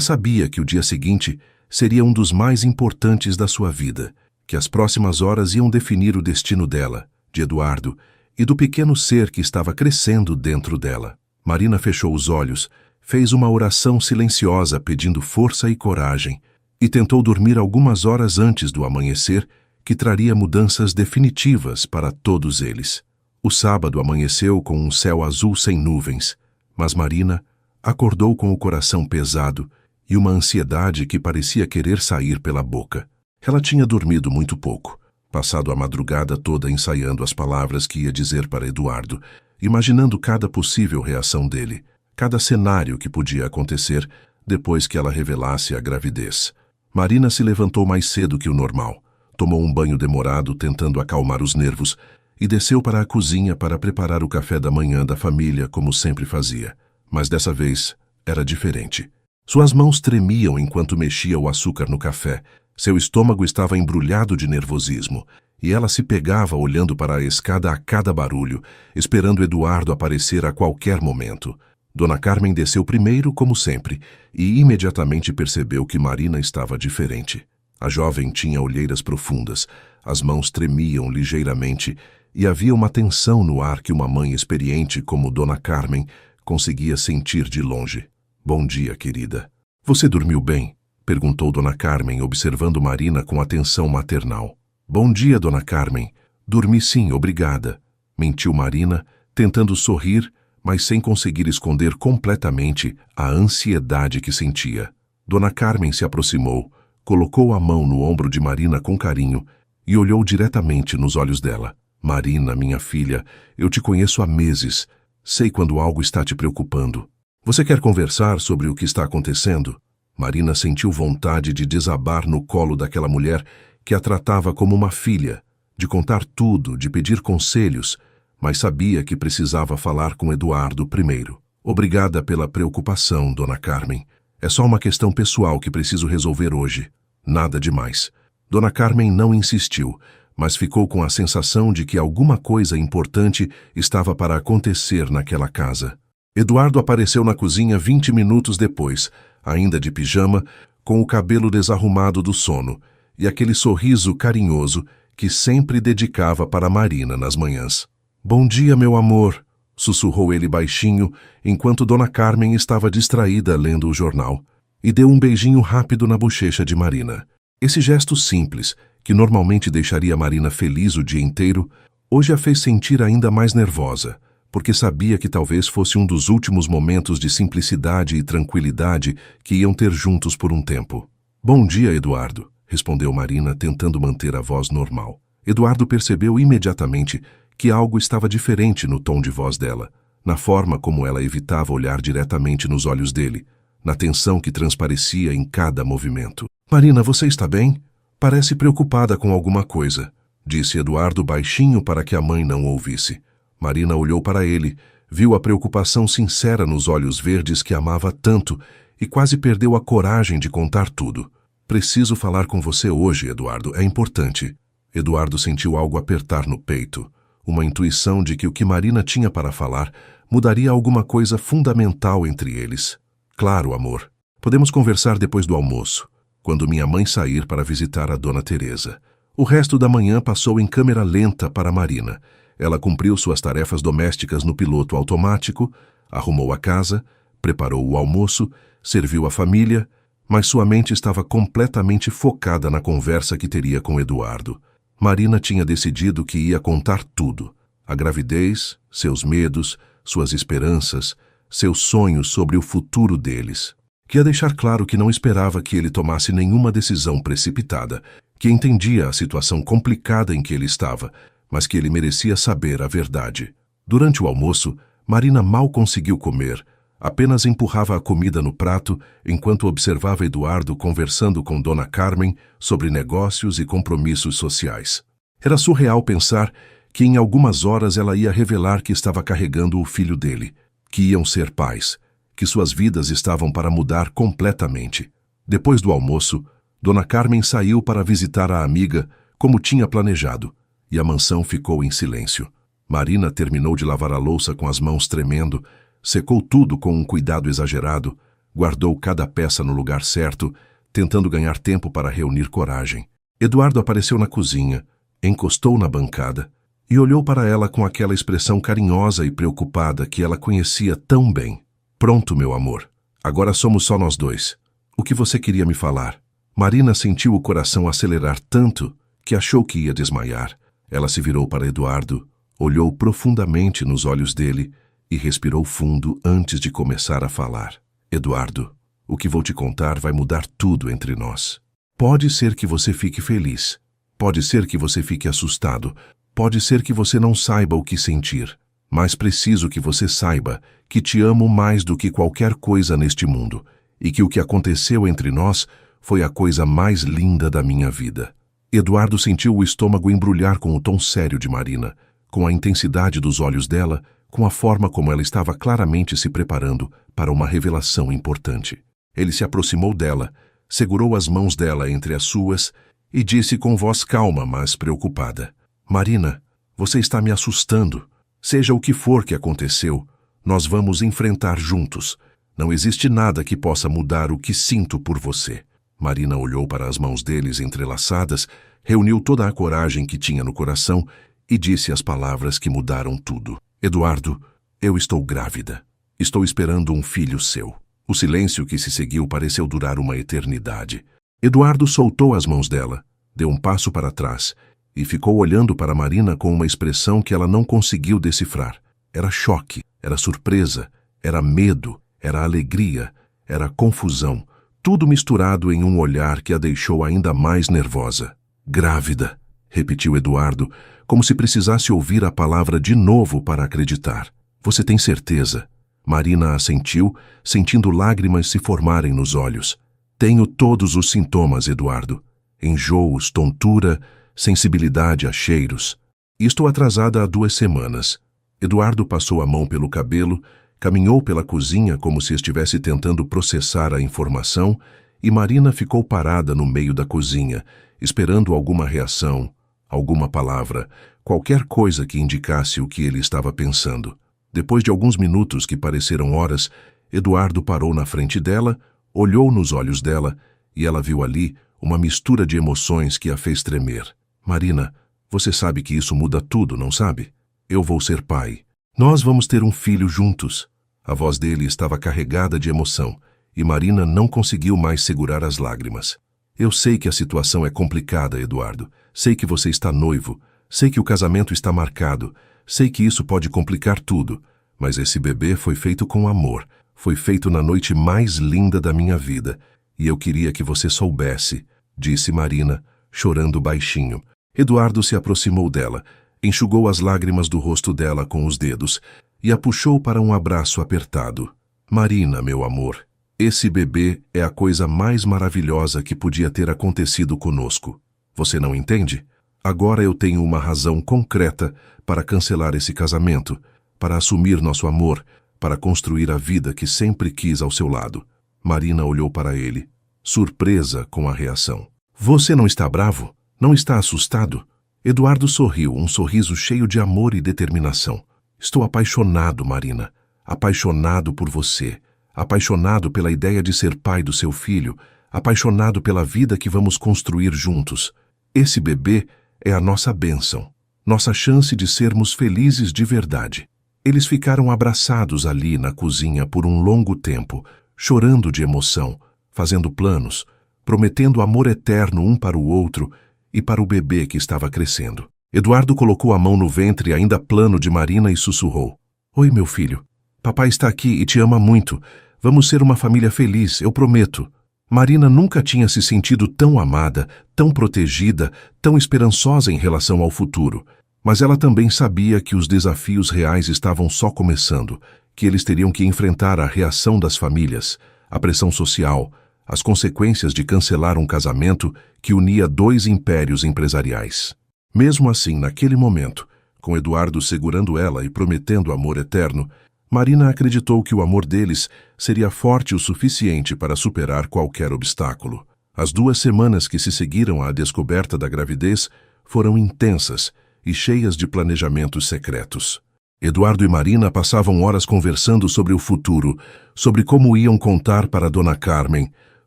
sabia que o dia seguinte seria um dos mais importantes da sua vida, que as próximas horas iam definir o destino dela, de Eduardo e do pequeno ser que estava crescendo dentro dela. Marina fechou os olhos, fez uma oração silenciosa pedindo força e coragem e tentou dormir algumas horas antes do amanhecer, que traria mudanças definitivas para todos eles. O sábado amanheceu com um céu azul sem nuvens, mas Marina acordou com o coração pesado e uma ansiedade que parecia querer sair pela boca. Ela tinha dormido muito pouco, passado a madrugada toda ensaiando as palavras que ia dizer para Eduardo, imaginando cada possível reação dele, cada cenário que podia acontecer depois que ela revelasse a gravidez. Marina se levantou mais cedo que o normal, tomou um banho demorado tentando acalmar os nervos e desceu para a cozinha para preparar o café da manhã da família como sempre fazia. Mas dessa vez era diferente. Suas mãos tremiam enquanto mexia o açúcar no café. Seu estômago estava embrulhado de nervosismo e ela se pegava olhando para a escada a cada barulho, esperando Eduardo aparecer a qualquer momento. Dona Carmen desceu primeiro, como sempre, e imediatamente percebeu que Marina estava diferente. A jovem tinha olheiras profundas, as mãos tremiam ligeiramente e havia uma tensão no ar que uma mãe experiente como Dona Carmen conseguia sentir de longe. "Bom dia, querida. Você dormiu bem?" perguntou Dona Carmen, observando Marina com atenção maternal. "Bom dia, Dona Carmen. Dormi sim, obrigada", mentiu Marina, tentando sorrir, mas sem conseguir esconder completamente a ansiedade que sentia. Dona Carmen se aproximou, colocou a mão no ombro de Marina com carinho e olhou diretamente nos olhos dela. "Marina, minha filha, eu te conheço há meses. Sei quando algo está te preocupando. Você quer conversar sobre o que está acontecendo?" Marina sentiu vontade de desabar no colo daquela mulher que a tratava como uma filha, de contar tudo, de pedir conselhos, mas sabia que precisava falar com Eduardo primeiro. "Obrigada pela preocupação, Dona Carmen. É só uma questão pessoal que preciso resolver hoje. Nada demais." Dona Carmen não insistiu, mas ficou com a sensação de que alguma coisa importante estava para acontecer naquela casa. Eduardo apareceu na cozinha 20 minutos depois, ainda de pijama, com o cabelo desarrumado do sono e aquele sorriso carinhoso que sempre dedicava para Marina nas manhãs. "Bom dia, meu amor", sussurrou ele baixinho, enquanto Dona Carmen estava distraída lendo o jornal, e deu um beijinho rápido na bochecha de Marina. Esse gesto simples, que normalmente deixaria Marina feliz o dia inteiro, hoje a fez sentir ainda mais nervosa, porque sabia que talvez fosse um dos últimos momentos de simplicidade e tranquilidade que iam ter juntos por um tempo. "Bom dia, Eduardo", respondeu Marina, tentando manter a voz normal. Eduardo percebeu imediatamente que algo estava diferente no tom de voz dela, na forma como ela evitava olhar diretamente nos olhos dele, na tensão que transparecia em cada movimento. "Marina, você está bem? Parece preocupada com alguma coisa", disse Eduardo baixinho para que a mãe não ouvisse. Marina olhou para ele, viu a preocupação sincera nos olhos verdes que amava tanto e quase perdeu a coragem de contar tudo. "Preciso falar com você hoje, Eduardo, é importante." Eduardo sentiu algo apertar no peito, uma intuição de que o que Marina tinha para falar mudaria alguma coisa fundamental entre eles. "Claro, amor. Podemos conversar depois do almoço, quando minha mãe sair para visitar a Dona Teresa." O resto da manhã passou em câmera lenta para Marina. Ela cumpriu suas tarefas domésticas no piloto automático, arrumou a casa, preparou o almoço, serviu a família, mas sua mente estava completamente focada na conversa que teria com Eduardo. Marina tinha decidido que ia contar tudo: a gravidez, seus medos, suas esperanças, seus sonhos sobre o futuro deles. Que ia deixar claro que não esperava que ele tomasse nenhuma decisão precipitada, que entendia a situação complicada em que ele estava, mas que ele merecia saber a verdade. Durante o almoço, Marina mal conseguiu comer, apenas empurrava a comida no prato enquanto observava Eduardo conversando com Dona Carmen sobre negócios e compromissos sociais. Era surreal pensar que em algumas horas ela ia revelar que estava carregando o filho dele, que iam ser pais, que suas vidas estavam para mudar completamente. Depois do almoço, Dona Carmen saiu para visitar a amiga, como tinha planejado, e a mansão ficou em silêncio. Marina terminou de lavar a louça com as mãos tremendo, secou tudo com um cuidado exagerado, guardou cada peça no lugar certo, tentando ganhar tempo para reunir coragem. Eduardo apareceu na cozinha, encostou na bancada e olhou para ela com aquela expressão carinhosa e preocupada que ela conhecia tão bem. Pronto, meu amor. Agora somos só nós dois. O que você queria me falar? Marina sentiu o coração acelerar tanto que achou que ia desmaiar. Ela se virou para Eduardo, olhou profundamente nos olhos dele e respirou fundo antes de começar a falar. Eduardo, o que vou te contar vai mudar tudo entre nós. Pode ser que você fique feliz. Pode ser que você fique assustado. Pode ser que você não saiba o que sentir. Mas preciso que você saiba que te amo mais do que qualquer coisa neste mundo e que o que aconteceu entre nós foi a coisa mais linda da minha vida. Eduardo sentiu o estômago embrulhar com o tom sério de Marina, com a intensidade dos olhos dela, com a forma como ela estava claramente se preparando para uma revelação importante. Ele se aproximou dela, segurou as mãos dela entre as suas e disse com voz calma, mas preocupada: Marina, você está me assustando. Seja o que for que aconteceu, nós vamos enfrentar juntos. Não existe nada que possa mudar o que sinto por você. Marina olhou para as mãos deles entrelaçadas, reuniu toda a coragem que tinha no coração e disse as palavras que mudaram tudo. Eduardo, eu estou grávida. Estou esperando um filho seu. O silêncio que se seguiu pareceu durar uma eternidade. Eduardo soltou as mãos dela, deu um passo para trás e ficou olhando para Marina com uma expressão que ela não conseguiu decifrar. Era choque, era surpresa, era medo, era alegria, era confusão, tudo misturado em um olhar que a deixou ainda mais nervosa. Grávida, repetiu Eduardo, como se precisasse ouvir a palavra de novo para acreditar. Você tem certeza? Marina assentiu, sentindo lágrimas se formarem nos olhos. Tenho todos os sintomas, Eduardo. Enjoos, tontura, sensibilidade a cheiros. Estou atrasada há 2 semanas. Eduardo passou a mão pelo cabelo, caminhou pela cozinha como se estivesse tentando processar a informação e Marina ficou parada no meio da cozinha, esperando alguma reação, alguma palavra, qualquer coisa que indicasse o que ele estava pensando. Depois de alguns minutos que pareceram horas, Eduardo parou na frente dela, olhou nos olhos dela e ela viu ali uma mistura de emoções que a fez tremer. Marina, você sabe que isso muda tudo, não sabe? Eu vou ser pai. Nós vamos ter um filho juntos. A voz dele estava carregada de emoção e Marina não conseguiu mais segurar as lágrimas. Eu sei que a situação é complicada, Eduardo. Sei que você está noivo. Sei que o casamento está marcado. Sei que isso pode complicar tudo. Mas esse bebê foi feito com amor. Foi feito na noite mais linda da minha vida. E eu queria que você soubesse, disse Marina, chorando baixinho. Eduardo se aproximou dela, enxugou as lágrimas do rosto dela com os dedos e a puxou para um abraço apertado. Marina, meu amor, esse bebê é a coisa mais maravilhosa que podia ter acontecido conosco. Você não entende? Agora eu tenho uma razão concreta para cancelar esse casamento, para assumir nosso amor, para construir a vida que sempre quis ao seu lado. Marina olhou para ele, surpresa com a reação. Você não está bravo? Não está assustado? Eduardo sorriu, um sorriso cheio de amor e determinação. Estou apaixonado, Marina. Apaixonado por você. Apaixonado pela ideia de ser pai do seu filho. Apaixonado pela vida que vamos construir juntos. Esse bebê é a nossa bênção. Nossa chance de sermos felizes de verdade. Eles ficaram abraçados ali na cozinha por um longo tempo, chorando de emoção, fazendo planos, prometendo amor eterno um para o outro e para o bebê que estava crescendo. Eduardo colocou a mão no ventre ainda plano de Marina e sussurrou. Oi, meu filho. Papai está aqui e te ama muito. Vamos ser uma família feliz, eu prometo. Marina nunca tinha se sentido tão amada, tão protegida, tão esperançosa em relação ao futuro. Mas ela também sabia que os desafios reais estavam só começando, que eles teriam que enfrentar a reação das famílias, a pressão social, as consequências de cancelar um casamento que unia 2 impérios empresariais. Mesmo assim, naquele momento, com Eduardo segurando ela e prometendo amor eterno, Marina acreditou que o amor deles seria forte o suficiente para superar qualquer obstáculo. As 2 semanas que se seguiram à descoberta da gravidez foram intensas e cheias de planejamentos secretos. Eduardo e Marina passavam horas conversando sobre o futuro, sobre como iam contar para Dona Carmen,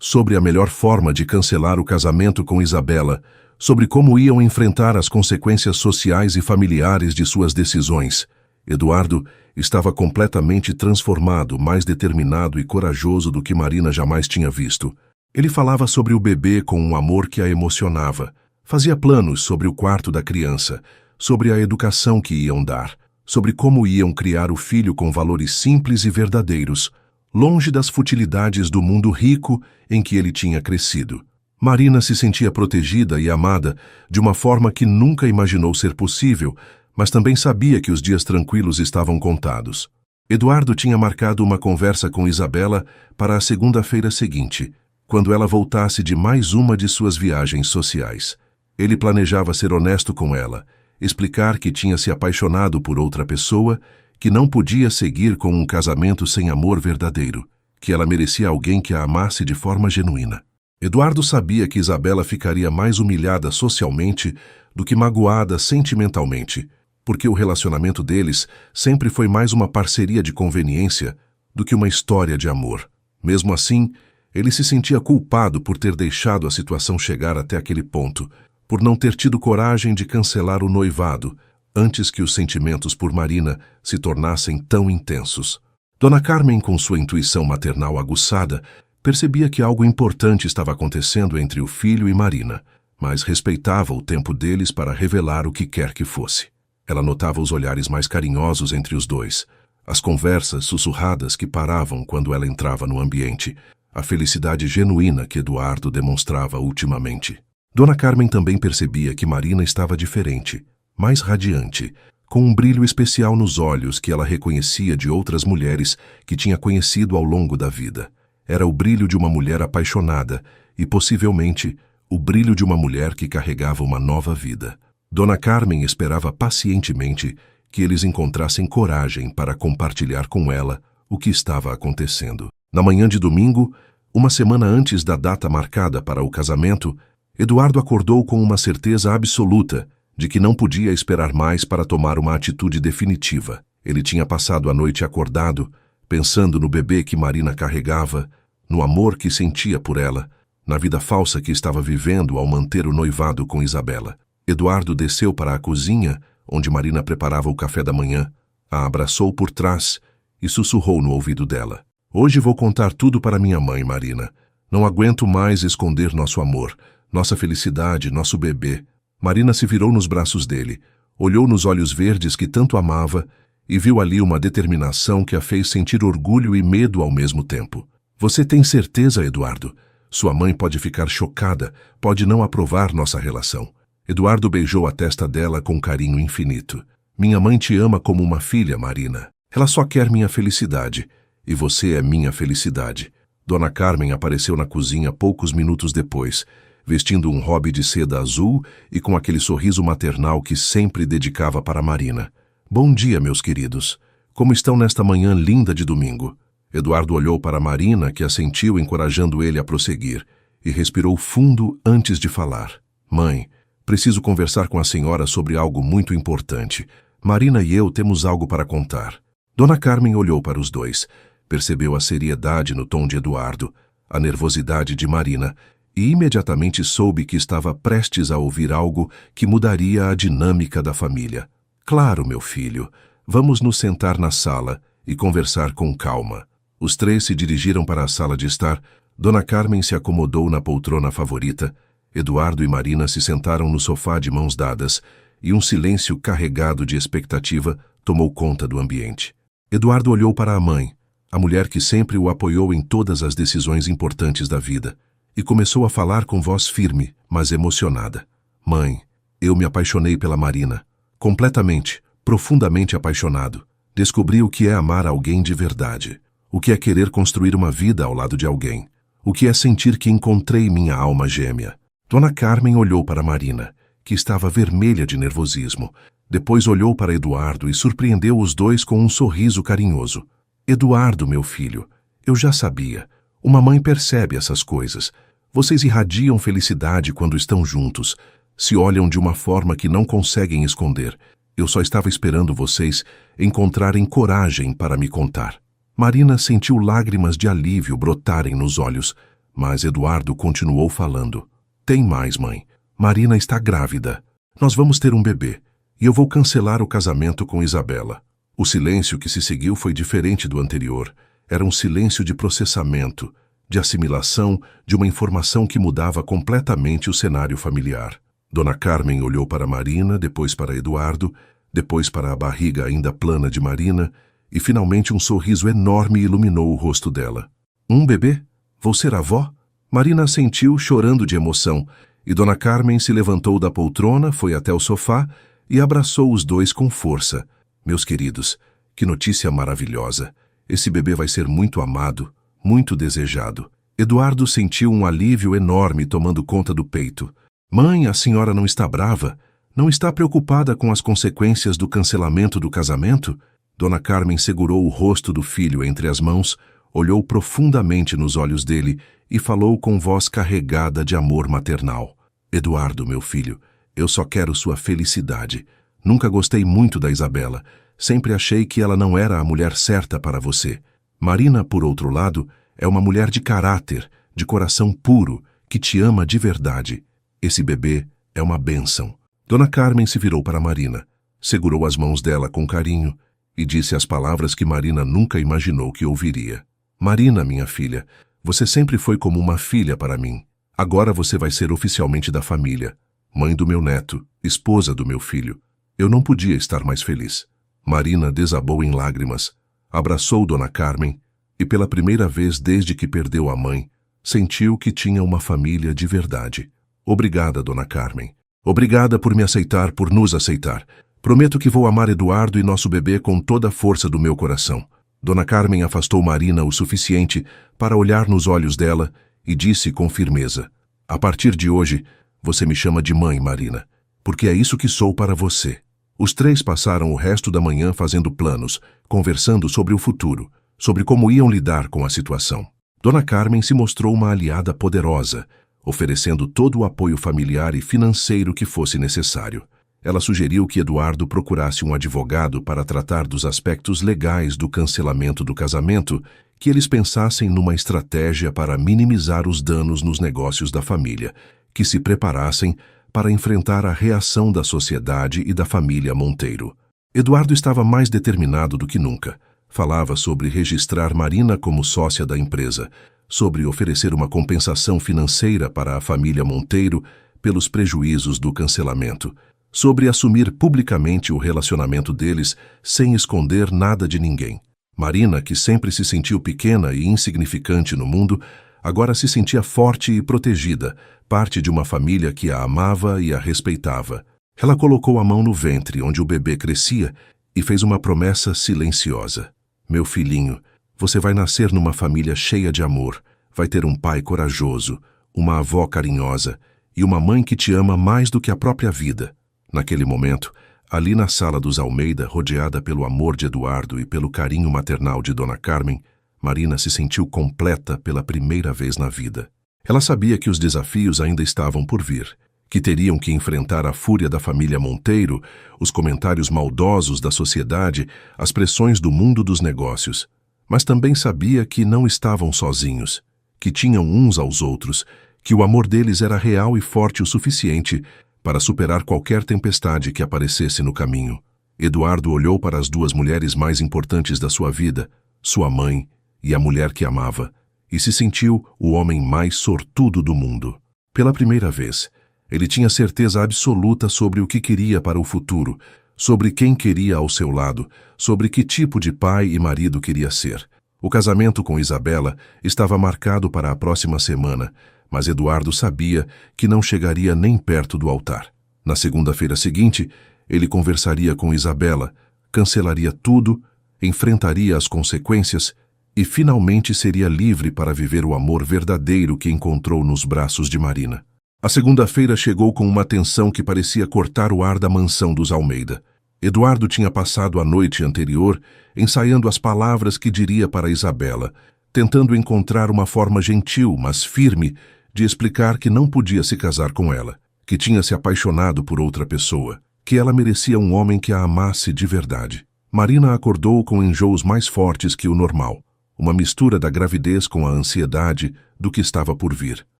sobre a melhor forma de cancelar o casamento com Isabela, sobre como iam enfrentar as consequências sociais e familiares de suas decisões. Eduardo estava completamente transformado, mais determinado e corajoso do que Marina jamais tinha visto. Ele falava sobre o bebê com um amor que a emocionava. Fazia planos sobre o quarto da criança, sobre a educação que iam dar, sobre como iam criar o filho com valores simples e verdadeiros, longe das futilidades do mundo rico em que ele tinha crescido. Marina se sentia protegida e amada de uma forma que nunca imaginou ser possível, mas também sabia que os dias tranquilos estavam contados. Eduardo tinha marcado uma conversa com Isabela para a segunda-feira seguinte, quando ela voltasse de mais uma de suas viagens sociais. Ele planejava ser honesto com ela, explicar que tinha se apaixonado por outra pessoa, que não podia seguir com um casamento sem amor verdadeiro, que ela merecia alguém que a amasse de forma genuína. Eduardo sabia que Isabela ficaria mais humilhada socialmente do que magoada sentimentalmente, porque o relacionamento deles sempre foi mais uma parceria de conveniência do que uma história de amor. Mesmo assim, ele se sentia culpado por ter deixado a situação chegar até aquele ponto, por não ter tido coragem de cancelar o noivado antes que os sentimentos por Marina se tornassem tão intensos. Dona Carmen, com sua intuição maternal aguçada, percebia que algo importante estava acontecendo entre o filho e Marina, mas respeitava o tempo deles para revelar o que quer que fosse. Ela notava os olhares mais carinhosos entre os dois, as conversas sussurradas que paravam quando ela entrava no ambiente, a felicidade genuína que Eduardo demonstrava ultimamente. Dona Carmen também percebia que Marina estava diferente, mais radiante, com um brilho especial nos olhos que ela reconhecia de outras mulheres que tinha conhecido ao longo da vida. Era o brilho de uma mulher apaixonada e, possivelmente, o brilho de uma mulher que carregava uma nova vida. Dona Carmen esperava pacientemente que eles encontrassem coragem para compartilhar com ela o que estava acontecendo. Na manhã de domingo, uma semana antes da data marcada para o casamento, Eduardo acordou com uma certeza absoluta de que não podia esperar mais para tomar uma atitude definitiva. Ele tinha passado a noite acordado, pensando no bebê que Marina carregava, no amor que sentia por ela, na vida falsa que estava vivendo ao manter o noivado com Isabela. Eduardo desceu para a cozinha, onde Marina preparava o café da manhã, a abraçou por trás e sussurrou no ouvido dela. Hoje vou contar tudo para minha mãe, Marina. Não aguento mais esconder nosso amor, nossa felicidade, nosso bebê. Marina se virou nos braços dele, olhou nos olhos verdes que tanto amava e viu ali uma determinação que a fez sentir orgulho e medo ao mesmo tempo. Você tem certeza, Eduardo? Sua mãe pode ficar chocada, pode não aprovar nossa relação. Eduardo beijou a testa dela com carinho infinito. Minha mãe te ama como uma filha, Marina. Ela só quer minha felicidade, e você é minha felicidade. Dona Carmen apareceu na cozinha poucos minutos depois, vestindo um robe de seda azul e com aquele sorriso maternal que sempre dedicava para Marina. Bom dia, meus queridos. Como estão nesta manhã linda de domingo? Eduardo olhou para Marina, que assentiu encorajando ele a prosseguir, e respirou fundo antes de falar. Mãe, preciso conversar com a senhora sobre algo muito importante. Marina e eu temos algo para contar. Dona Carmen olhou para os dois, percebeu a seriedade no tom de Eduardo, a nervosidade de Marina, e imediatamente soube que estava prestes a ouvir algo que mudaria a dinâmica da família. Claro, meu filho, vamos nos sentar na sala e conversar com calma. Os três se dirigiram para a sala de estar. Dona Carmen se acomodou na poltrona favorita. Eduardo e Marina se sentaram no sofá de mãos dadas e um silêncio carregado de expectativa tomou conta do ambiente. Eduardo olhou para a mãe, a mulher que sempre o apoiou em todas as decisões importantes da vida, e começou a falar com voz firme, mas emocionada. Mãe, eu me apaixonei pela Marina. Completamente, profundamente apaixonado. Descobri o que é amar alguém de verdade. O que é querer construir uma vida ao lado de alguém. O que é sentir que encontrei minha alma gêmea. Dona Carmen olhou para Marina, que estava vermelha de nervosismo. Depois olhou para Eduardo e surpreendeu os dois com um sorriso carinhoso. Eduardo, meu filho, eu já sabia. Uma mãe percebe essas coisas. Vocês irradiam felicidade quando estão juntos, se olham de uma forma que não conseguem esconder. Eu só estava esperando vocês encontrarem coragem para me contar. Marina sentiu lágrimas de alívio brotarem nos olhos, mas Eduardo continuou falando. Tem mais, mãe. Marina está grávida. Nós vamos ter um bebê, e eu vou cancelar o casamento com Isabela. O silêncio que se seguiu foi diferente do anterior. Era um silêncio de processamento, de assimilação de uma informação que mudava completamente o cenário familiar. Dona Carmen olhou para Marina, depois para Eduardo, depois para a barriga ainda plana de Marina, e finalmente um sorriso enorme iluminou o rosto dela. Um bebê? Vou ser avó? Marina assentiu, chorando de emoção, e Dona Carmen se levantou da poltrona, foi até o sofá e abraçou os dois com força. Meus queridos, que notícia maravilhosa! Esse bebê vai ser muito amado, muito desejado. Eduardo sentiu um alívio enorme tomando conta do peito. Mãe, a senhora não está brava? Não está preocupada com as consequências do cancelamento do casamento? Dona Carmen segurou o rosto do filho entre as mãos, olhou profundamente nos olhos dele e falou com voz carregada de amor maternal. Eduardo, meu filho, eu só quero sua felicidade. Nunca gostei muito da Isabela. Sempre achei que ela não era a mulher certa para você. Marina, por outro lado, é uma mulher de caráter, de coração puro, que te ama de verdade. Esse bebê é uma bênção. Dona Carmen se virou para Marina, segurou as mãos dela com carinho e disse as palavras que Marina nunca imaginou que ouviria. Marina, minha filha, você sempre foi como uma filha para mim. Agora você vai ser oficialmente da família, mãe do meu neto, esposa do meu filho. Eu não podia estar mais feliz. Marina desabou em lágrimas, abraçou Dona Carmen e pela primeira vez desde que perdeu a mãe, sentiu que tinha uma família de verdade. Obrigada, Dona Carmen. Obrigada por me aceitar, por nos aceitar. Prometo que vou amar Eduardo e nosso bebê com toda a força do meu coração. Dona Carmen afastou Marina o suficiente para olhar nos olhos dela e disse com firmeza: a partir de hoje, você me chama de mãe, Marina, porque é isso que sou para você. Os três passaram o resto da manhã fazendo planos, conversando sobre o futuro, sobre como iam lidar com a situação. Dona Carmen se mostrou uma aliada poderosa, oferecendo todo o apoio familiar e financeiro que fosse necessário. Ela sugeriu que Eduardo procurasse um advogado para tratar dos aspectos legais do cancelamento do casamento, que eles pensassem numa estratégia para minimizar os danos nos negócios da família, que se preparassem para enfrentar a reação da sociedade e da família Monteiro. Eduardo estava mais determinado do que nunca. Falava sobre registrar Marina como sócia da empresa, sobre oferecer uma compensação financeira para a família Monteiro pelos prejuízos do cancelamento, sobre assumir publicamente o relacionamento deles sem esconder nada de ninguém. Marina, que sempre se sentiu pequena e insignificante no mundo, agora se sentia forte e protegida, parte de uma família que a amava e a respeitava. Ela colocou a mão no ventre onde o bebê crescia e fez uma promessa silenciosa. Meu filhinho, você vai nascer numa família cheia de amor, vai ter um pai corajoso, uma avó carinhosa e uma mãe que te ama mais do que a própria vida. Naquele momento, ali na sala dos Almeida, rodeada pelo amor de Eduardo e pelo carinho maternal de Dona Carmen, Marina se sentiu completa pela primeira vez na vida. Ela sabia que os desafios ainda estavam por vir, que teriam que enfrentar a fúria da família Monteiro, os comentários maldosos da sociedade, as pressões do mundo dos negócios. Mas também sabia que não estavam sozinhos, que tinham uns aos outros, que o amor deles era real e forte o suficiente para superar qualquer tempestade que aparecesse no caminho. Eduardo olhou para as duas mulheres mais importantes da sua vida, sua mãe e a mulher que amava, e se sentiu o homem mais sortudo do mundo. Pela primeira vez, ele tinha certeza absoluta sobre o que queria para o futuro, sobre quem queria ao seu lado, sobre que tipo de pai e marido queria ser. O casamento com Isabela estava marcado para a próxima semana, mas Eduardo sabia que não chegaria nem perto do altar. Na segunda-feira seguinte, ele conversaria com Isabela, cancelaria tudo, enfrentaria as consequências e finalmente seria livre para viver o amor verdadeiro que encontrou nos braços de Marina. A segunda-feira chegou com uma tensão que parecia cortar o ar da mansão dos Almeida. Eduardo tinha passado a noite anterior ensaiando as palavras que diria para Isabela, tentando encontrar uma forma gentil, mas firme, de explicar que não podia se casar com ela, que tinha se apaixonado por outra pessoa, que ela merecia um homem que a amasse de verdade. Marina acordou com enjoos mais fortes que o normal, uma mistura da gravidez com a ansiedade do que estava por vir.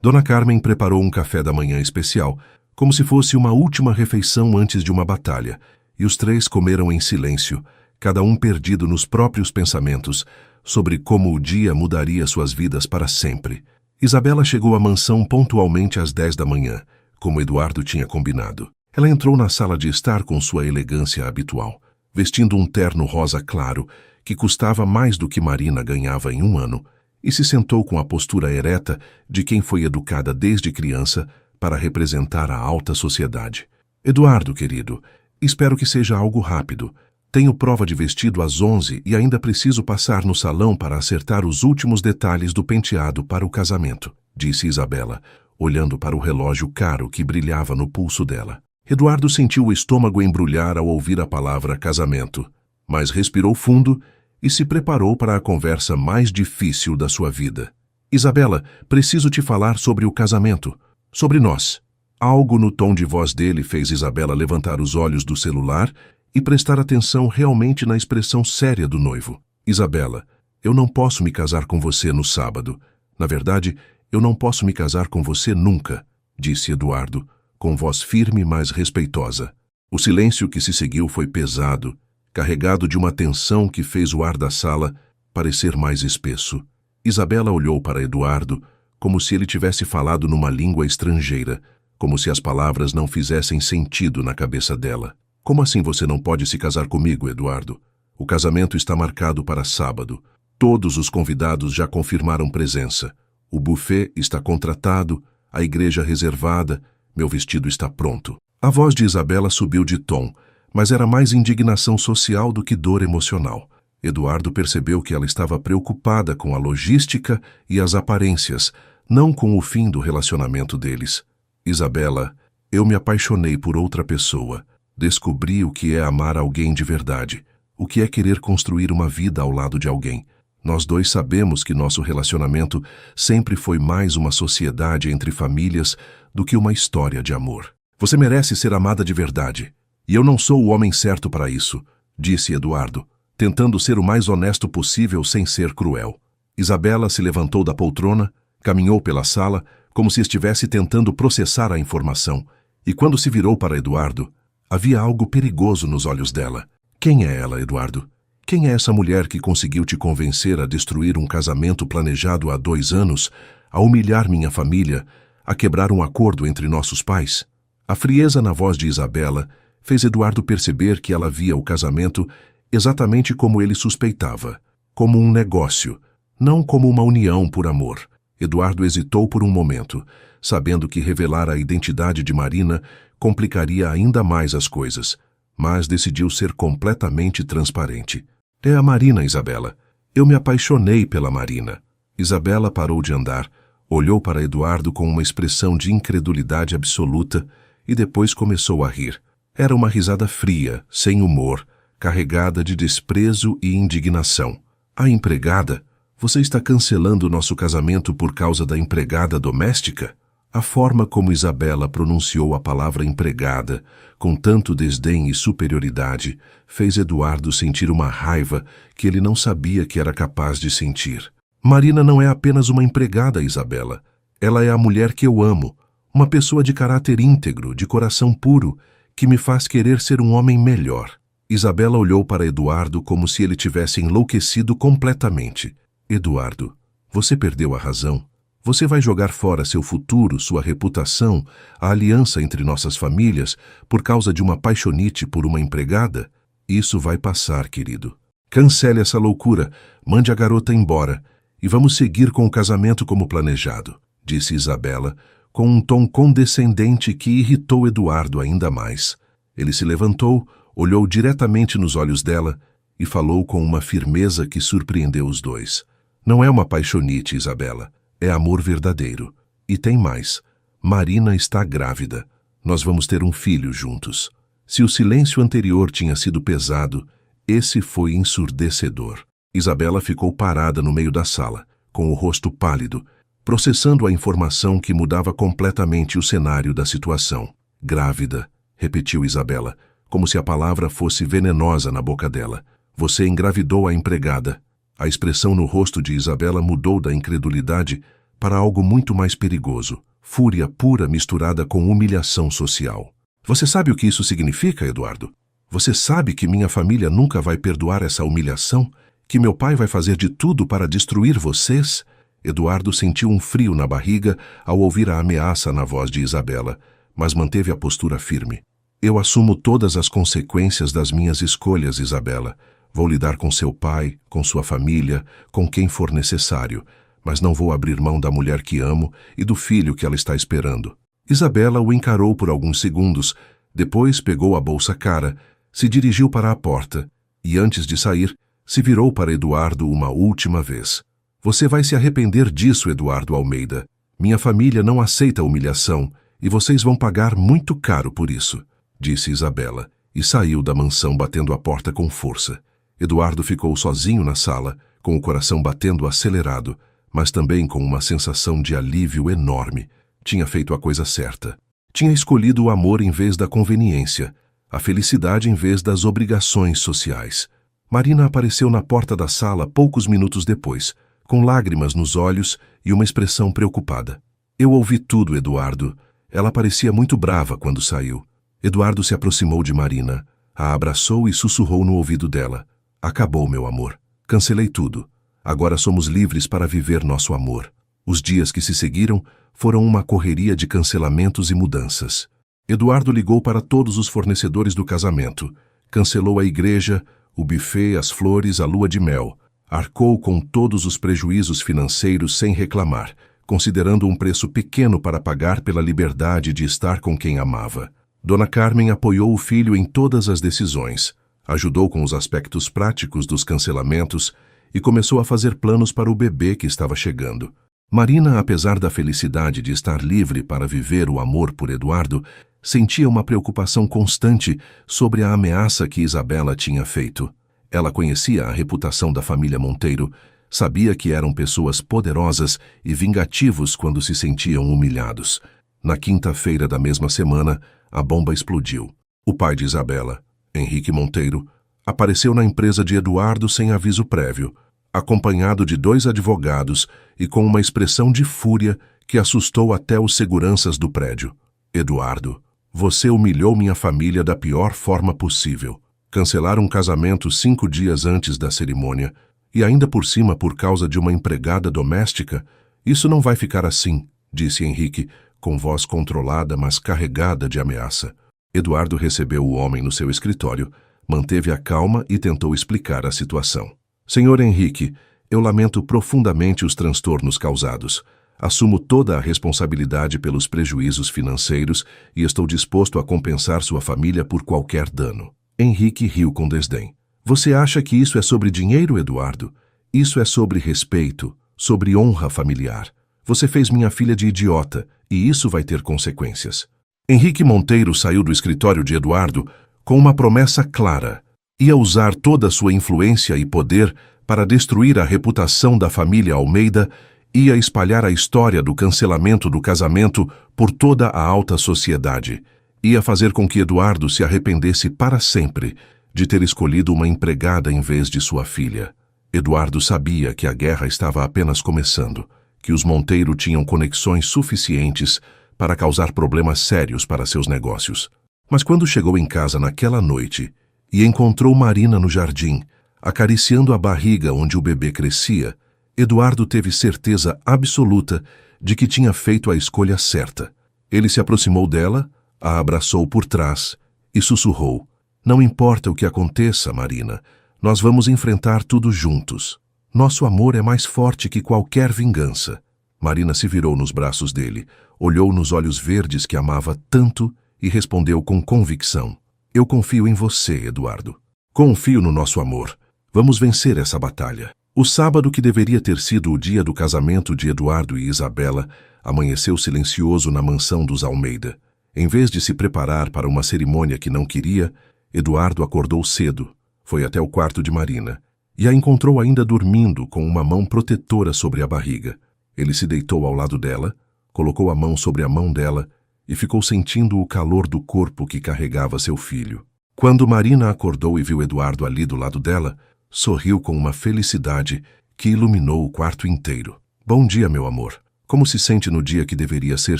Dona Carmen preparou um café da manhã especial, como se fosse uma última refeição antes de uma batalha, e os três comeram em silêncio, cada um perdido nos próprios pensamentos sobre como o dia mudaria suas vidas para sempre. Isabela chegou à mansão pontualmente às 10 da manhã, como Eduardo tinha combinado. Ela entrou na sala de estar com sua elegância habitual, vestindo um terno rosa claro, que custava mais do que Marina ganhava em um ano, e se sentou com a postura ereta de quem foi educada desde criança para representar a alta sociedade. Eduardo, querido, espero que seja algo rápido. Tenho prova de vestido às 11 e ainda preciso passar no salão para acertar os últimos detalhes do penteado para o casamento, disse Isabela, olhando para o relógio caro que brilhava no pulso dela. Eduardo sentiu o estômago embrulhar ao ouvir a palavra casamento, mas respirou fundo e se preparou para a conversa mais difícil da sua vida. Isabela, preciso te falar sobre o casamento, sobre nós. Algo no tom de voz dele fez Isabela levantar os olhos do celular e prestar atenção realmente na expressão séria do noivo. Isabela, eu não posso me casar com você no sábado. Na verdade, eu não posso me casar com você nunca, disse Eduardo, com voz firme, mas respeitosa. O silêncio que se seguiu foi pesado, carregado de uma tensão que fez o ar da sala parecer mais espesso. Isabela olhou para Eduardo como se ele tivesse falado numa língua estrangeira, como se as palavras não fizessem sentido na cabeça dela. Como assim você não pode se casar comigo, Eduardo? O casamento está marcado para sábado. Todos os convidados já confirmaram presença. O buffet está contratado, a igreja reservada, meu vestido está pronto. A voz de Isabela subiu de tom, mas era mais indignação social do que dor emocional. Eduardo percebeu que ela estava preocupada com a logística e as aparências, não com o fim do relacionamento deles. Isabela, eu me apaixonei por outra pessoa. Descobri o que é amar alguém de verdade, o que é querer construir uma vida ao lado de alguém. Nós dois sabemos que nosso relacionamento sempre foi mais uma sociedade entre famílias do que uma história de amor. Você merece ser amada de verdade. E eu não sou o homem certo para isso, disse Eduardo, tentando ser o mais honesto possível sem ser cruel. Isabela se levantou da poltrona, caminhou pela sala, como se estivesse tentando processar a informação, e quando se virou para Eduardo, havia algo perigoso nos olhos dela. Quem é ela, Eduardo? Quem é essa mulher que conseguiu te convencer a destruir um casamento planejado há 2 anos, a humilhar minha família, a quebrar um acordo entre nossos pais? A frieza na voz de Isabela fez Eduardo perceber que ela via o casamento exatamente como ele suspeitava, como um negócio, não como uma união por amor. Eduardo hesitou por um momento, sabendo que revelar a identidade de Marina complicaria ainda mais as coisas, mas decidiu ser completamente transparente. É a Marina, Isabela. Eu me apaixonei pela Marina. Isabela parou de andar, olhou para Eduardo com uma expressão de incredulidade absoluta e depois começou a rir. Era uma risada fria, sem humor, carregada de desprezo e indignação. A empregada? Você está cancelando nosso casamento por causa da empregada doméstica? A forma como Isabela pronunciou a palavra empregada, com tanto desdém e superioridade, fez Eduardo sentir uma raiva que ele não sabia que era capaz de sentir. Marina não é apenas uma empregada, Isabela. Ela é a mulher que eu amo, uma pessoa de caráter íntegro, de coração puro, que me faz querer ser um homem melhor. Isabela olhou para Eduardo como se ele tivesse enlouquecido completamente. Eduardo, você perdeu a razão. Você vai jogar fora seu futuro, sua reputação, a aliança entre nossas famílias, por causa de uma paixonite por uma empregada? Isso vai passar, querido. Cancele essa loucura, mande a garota embora, e vamos seguir com o casamento como planejado, disse Isabela, com um tom condescendente que irritou Eduardo ainda mais. Ele se levantou, olhou diretamente nos olhos dela e falou com uma firmeza que surpreendeu os dois. Não é uma paixonite, Isabela. É amor verdadeiro. E tem mais. Marina está grávida. Nós vamos ter um filho juntos. Se o silêncio anterior tinha sido pesado, esse foi ensurdecedor. Isabela ficou parada no meio da sala, com o rosto pálido, processando a informação que mudava completamente o cenário da situação. Grávida, repetiu Isabela, como se a palavra fosse venenosa na boca dela. Você engravidou a empregada. A expressão no rosto de Isabela mudou da incredulidade para algo muito mais perigoso. Fúria pura misturada com humilhação social. Você sabe o que isso significa, Eduardo? Você sabe que minha família nunca vai perdoar essa humilhação? Que meu pai vai fazer de tudo para destruir vocês? Eduardo sentiu um frio na barriga ao ouvir a ameaça na voz de Isabela, mas manteve a postura firme. Eu assumo todas as consequências das minhas escolhas, Isabela. Vou lidar com seu pai, com sua família, com quem for necessário, mas não vou abrir mão da mulher que amo e do filho que ela está esperando. Isabela o encarou por alguns segundos, depois pegou a bolsa cara, se dirigiu para a porta e, antes de sair, se virou para Eduardo uma última vez. Você vai se arrepender disso, Eduardo Almeida. Minha família não aceita humilhação e vocês vão pagar muito caro por isso, disse Isabela, e saiu da mansão batendo a porta com força. Eduardo ficou sozinho na sala, com o coração batendo acelerado, mas também com uma sensação de alívio enorme. Tinha feito a coisa certa. Tinha escolhido o amor em vez da conveniência, a felicidade em vez das obrigações sociais. Marina apareceu na porta da sala poucos minutos depois, com lágrimas nos olhos e uma expressão preocupada. Eu ouvi tudo, Eduardo. Ela parecia muito brava quando saiu. Eduardo se aproximou de Marina, a abraçou e sussurrou no ouvido dela. Acabou, meu amor. Cancelei tudo. Agora somos livres para viver nosso amor. Os dias que se seguiram foram uma correria de cancelamentos e mudanças. Eduardo ligou para todos os fornecedores do casamento. Cancelou a igreja, o buffet, as flores, a lua de mel. Arcou com todos os prejuízos financeiros sem reclamar, considerando um preço pequeno para pagar pela liberdade de estar com quem amava. Dona Carmen apoiou o filho em todas as decisões, ajudou com os aspectos práticos dos cancelamentos e começou a fazer planos para o bebê que estava chegando. Marina, apesar da felicidade de estar livre para viver o amor por Eduardo, sentia uma preocupação constante sobre a ameaça que Isabela tinha feito. Ela conhecia a reputação da família Monteiro, sabia que eram pessoas poderosas e vingativos quando se sentiam humilhados. Na quinta-feira da mesma semana, a bomba explodiu. O pai de Isabela, Henrique Monteiro, apareceu na empresa de Eduardo sem aviso prévio, acompanhado de 2 advogados e com uma expressão de fúria que assustou até os seguranças do prédio. Eduardo, você humilhou minha família da pior forma possível. Cancelar um casamento 5 dias antes da cerimônia e ainda por cima por causa de uma empregada doméstica? Isso não vai ficar assim, disse Henrique, com voz controlada, mas carregada de ameaça. Eduardo recebeu o homem no seu escritório, manteve a calma e tentou explicar a situação. Senhor Henrique, eu lamento profundamente os transtornos causados. Assumo toda a responsabilidade pelos prejuízos financeiros e estou disposto a compensar sua família por qualquer dano. Henrique riu com desdém. Você acha que isso é sobre dinheiro, Eduardo? Isso é sobre respeito, sobre honra familiar. Você fez minha filha de idiota e isso vai ter consequências. Henrique Monteiro saiu do escritório de Eduardo com uma promessa clara. Ia usar toda a sua influência e poder para destruir a reputação da família Almeida, ia espalhar a história do cancelamento do casamento por toda a alta sociedade. Ia fazer com que Eduardo se arrependesse para sempre de ter escolhido uma empregada em vez de sua filha. Eduardo sabia que a guerra estava apenas começando, que os Monteiro tinham conexões suficientes para causar problemas sérios para seus negócios. Mas quando chegou em casa naquela noite e encontrou Marina no jardim, acariciando a barriga onde o bebê crescia, Eduardo teve certeza absoluta de que tinha feito a escolha certa. Ele se aproximou dela, a abraçou por trás e sussurrou: Não importa o que aconteça, Marina, nós vamos enfrentar tudo juntos. Nosso amor é mais forte que qualquer vingança. Marina se virou nos braços dele, olhou nos olhos verdes que amava tanto e respondeu com convicção: Eu confio em você, Eduardo. Confio no nosso amor. Vamos vencer essa batalha. O sábado, que deveria ter sido o dia do casamento de Eduardo e Isabela, amanheceu silencioso na mansão dos Almeida. Em vez de se preparar para uma cerimônia que não queria, Eduardo acordou cedo, foi até o quarto de Marina e a encontrou ainda dormindo com uma mão protetora sobre a barriga. Ele se deitou ao lado dela, colocou a mão sobre a mão dela e ficou sentindo o calor do corpo que carregava seu filho. Quando Marina acordou e viu Eduardo ali do lado dela, sorriu com uma felicidade que iluminou o quarto inteiro. Bom dia, meu amor. Como se sente no dia que deveria ser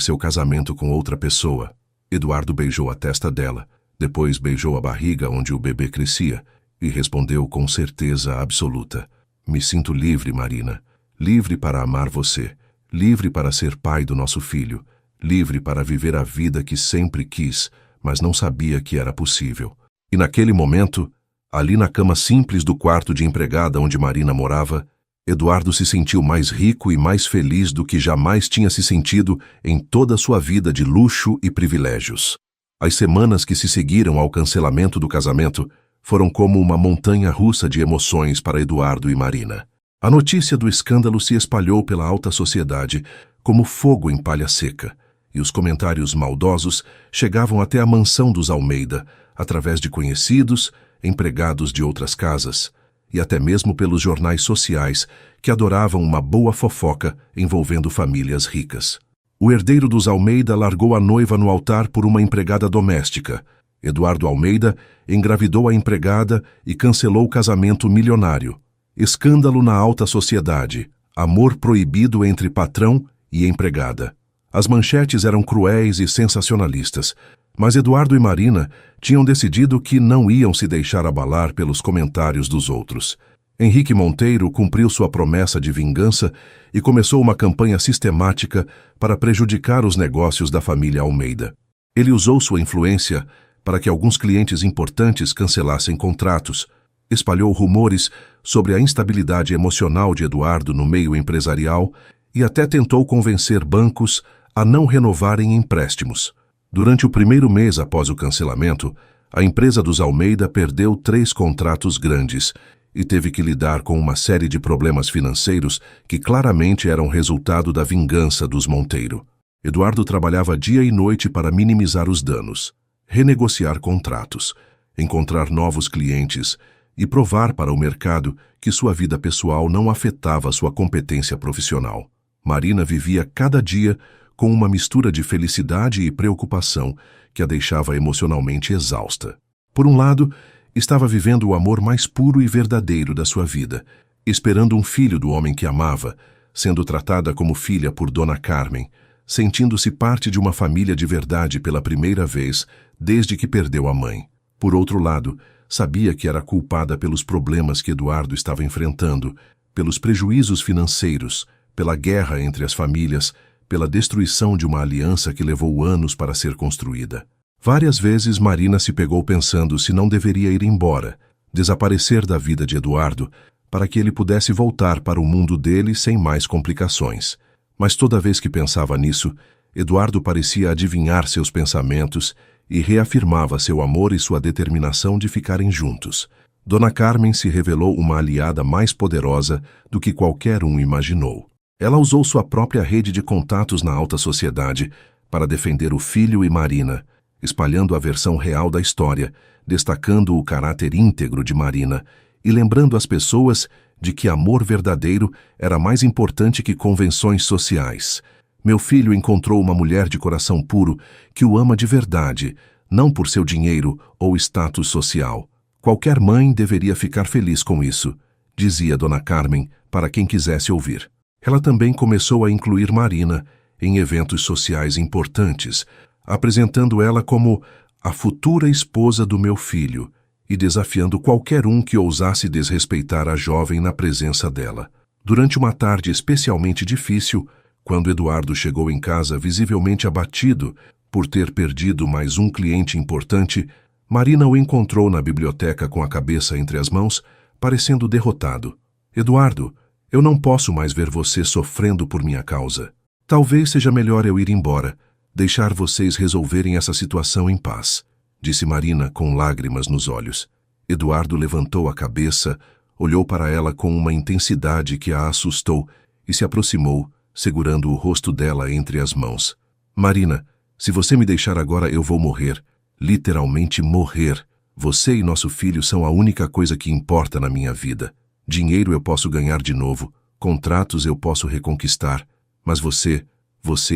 seu casamento com outra pessoa? Eduardo beijou a testa dela, depois beijou a barriga onde o bebê crescia e respondeu com certeza absoluta: Me sinto livre, Marina. Livre para amar você. Livre para ser pai do nosso filho. Livre para viver a vida que sempre quis, mas não sabia que era possível. E naquele momento, ali na cama simples do quarto de empregada onde Marina morava, Eduardo se sentiu mais rico e mais feliz do que jamais tinha se sentido em toda a sua vida de luxo e privilégios. As semanas que se seguiram ao cancelamento do casamento foram como uma montanha-russa de emoções para Eduardo e Marina. A notícia do escândalo se espalhou pela alta sociedade como fogo em palha seca, e os comentários maldosos chegavam até a mansão dos Almeida, através de conhecidos, empregados de outras casas, e até mesmo pelos jornais sociais que adoravam uma boa fofoca envolvendo famílias ricas. O herdeiro dos Almeida largou a noiva no altar por uma empregada doméstica. Eduardo Almeida engravidou a empregada e cancelou o casamento milionário. Escândalo na alta sociedade. Amor proibido entre patrão e empregada. As manchetes eram cruéis e sensacionalistas, mas Eduardo e Marina tinham decidido que não iam se deixar abalar pelos comentários dos outros. Henrique Monteiro cumpriu sua promessa de vingança e começou uma campanha sistemática para prejudicar os negócios da família Almeida. Ele usou sua influência para que alguns clientes importantes cancelassem contratos, espalhou rumores sobre a instabilidade emocional de Eduardo no meio empresarial e até tentou convencer bancos a não renovarem empréstimos. Durante o primeiro mês após o cancelamento, a empresa dos Almeida perdeu 3 contratos grandes e teve que lidar com uma série de problemas financeiros que claramente eram resultado da vingança dos Monteiro. Eduardo trabalhava dia e noite para minimizar os danos, renegociar contratos, encontrar novos clientes e provar para o mercado que sua vida pessoal não afetava sua competência profissional. Marina vivia cada dia com uma mistura de felicidade e preocupação que a deixava emocionalmente exausta. Por um lado, estava vivendo o amor mais puro e verdadeiro da sua vida, esperando um filho do homem que amava, sendo tratada como filha por Dona Carmen, sentindo-se parte de uma família de verdade pela primeira vez desde que perdeu a mãe. Por outro lado, sabia que era culpada pelos problemas que Eduardo estava enfrentando, pelos prejuízos financeiros, pela guerra entre as famílias, pela destruição de uma aliança que levou anos para ser construída. Várias vezes Marina se pegou pensando se não deveria ir embora, desaparecer da vida de Eduardo, para que ele pudesse voltar para o mundo dele sem mais complicações. Mas toda vez que pensava nisso, Eduardo parecia adivinhar seus pensamentos e reafirmava seu amor e sua determinação de ficarem juntos. Dona Carmen se revelou uma aliada mais poderosa do que qualquer um imaginou. Ela usou sua própria rede de contatos na alta sociedade para defender o filho e Marina, espalhando a versão real da história, destacando o caráter íntegro de Marina e lembrando as pessoas de que amor verdadeiro era mais importante que convenções sociais. Meu filho encontrou uma mulher de coração puro que o ama de verdade, não por seu dinheiro ou status social. Qualquer mãe deveria ficar feliz com isso, dizia Dona Carmen para quem quisesse ouvir. Ela também começou a incluir Marina em eventos sociais importantes, apresentando ela como a futura esposa do meu filho e desafiando qualquer um que ousasse desrespeitar a jovem na presença dela. Durante uma tarde especialmente difícil, quando Eduardo chegou em casa visivelmente abatido por ter perdido mais um cliente importante, Marina o encontrou na biblioteca com a cabeça entre as mãos, parecendo derrotado. Eduardo, eu não posso mais ver você sofrendo por minha causa. Talvez seja melhor eu ir embora, deixar vocês resolverem essa situação em paz, disse Marina com lágrimas nos olhos. Eduardo levantou a cabeça, olhou para ela com uma intensidade que a assustou e se aproximou, segurando o rosto dela entre as mãos. Marina, se você me deixar agora eu vou morrer, literalmente morrer. Você e nosso filho são a única coisa que importa na minha vida. Dinheiro eu posso ganhar de novo, contratos eu posso reconquistar, Mas você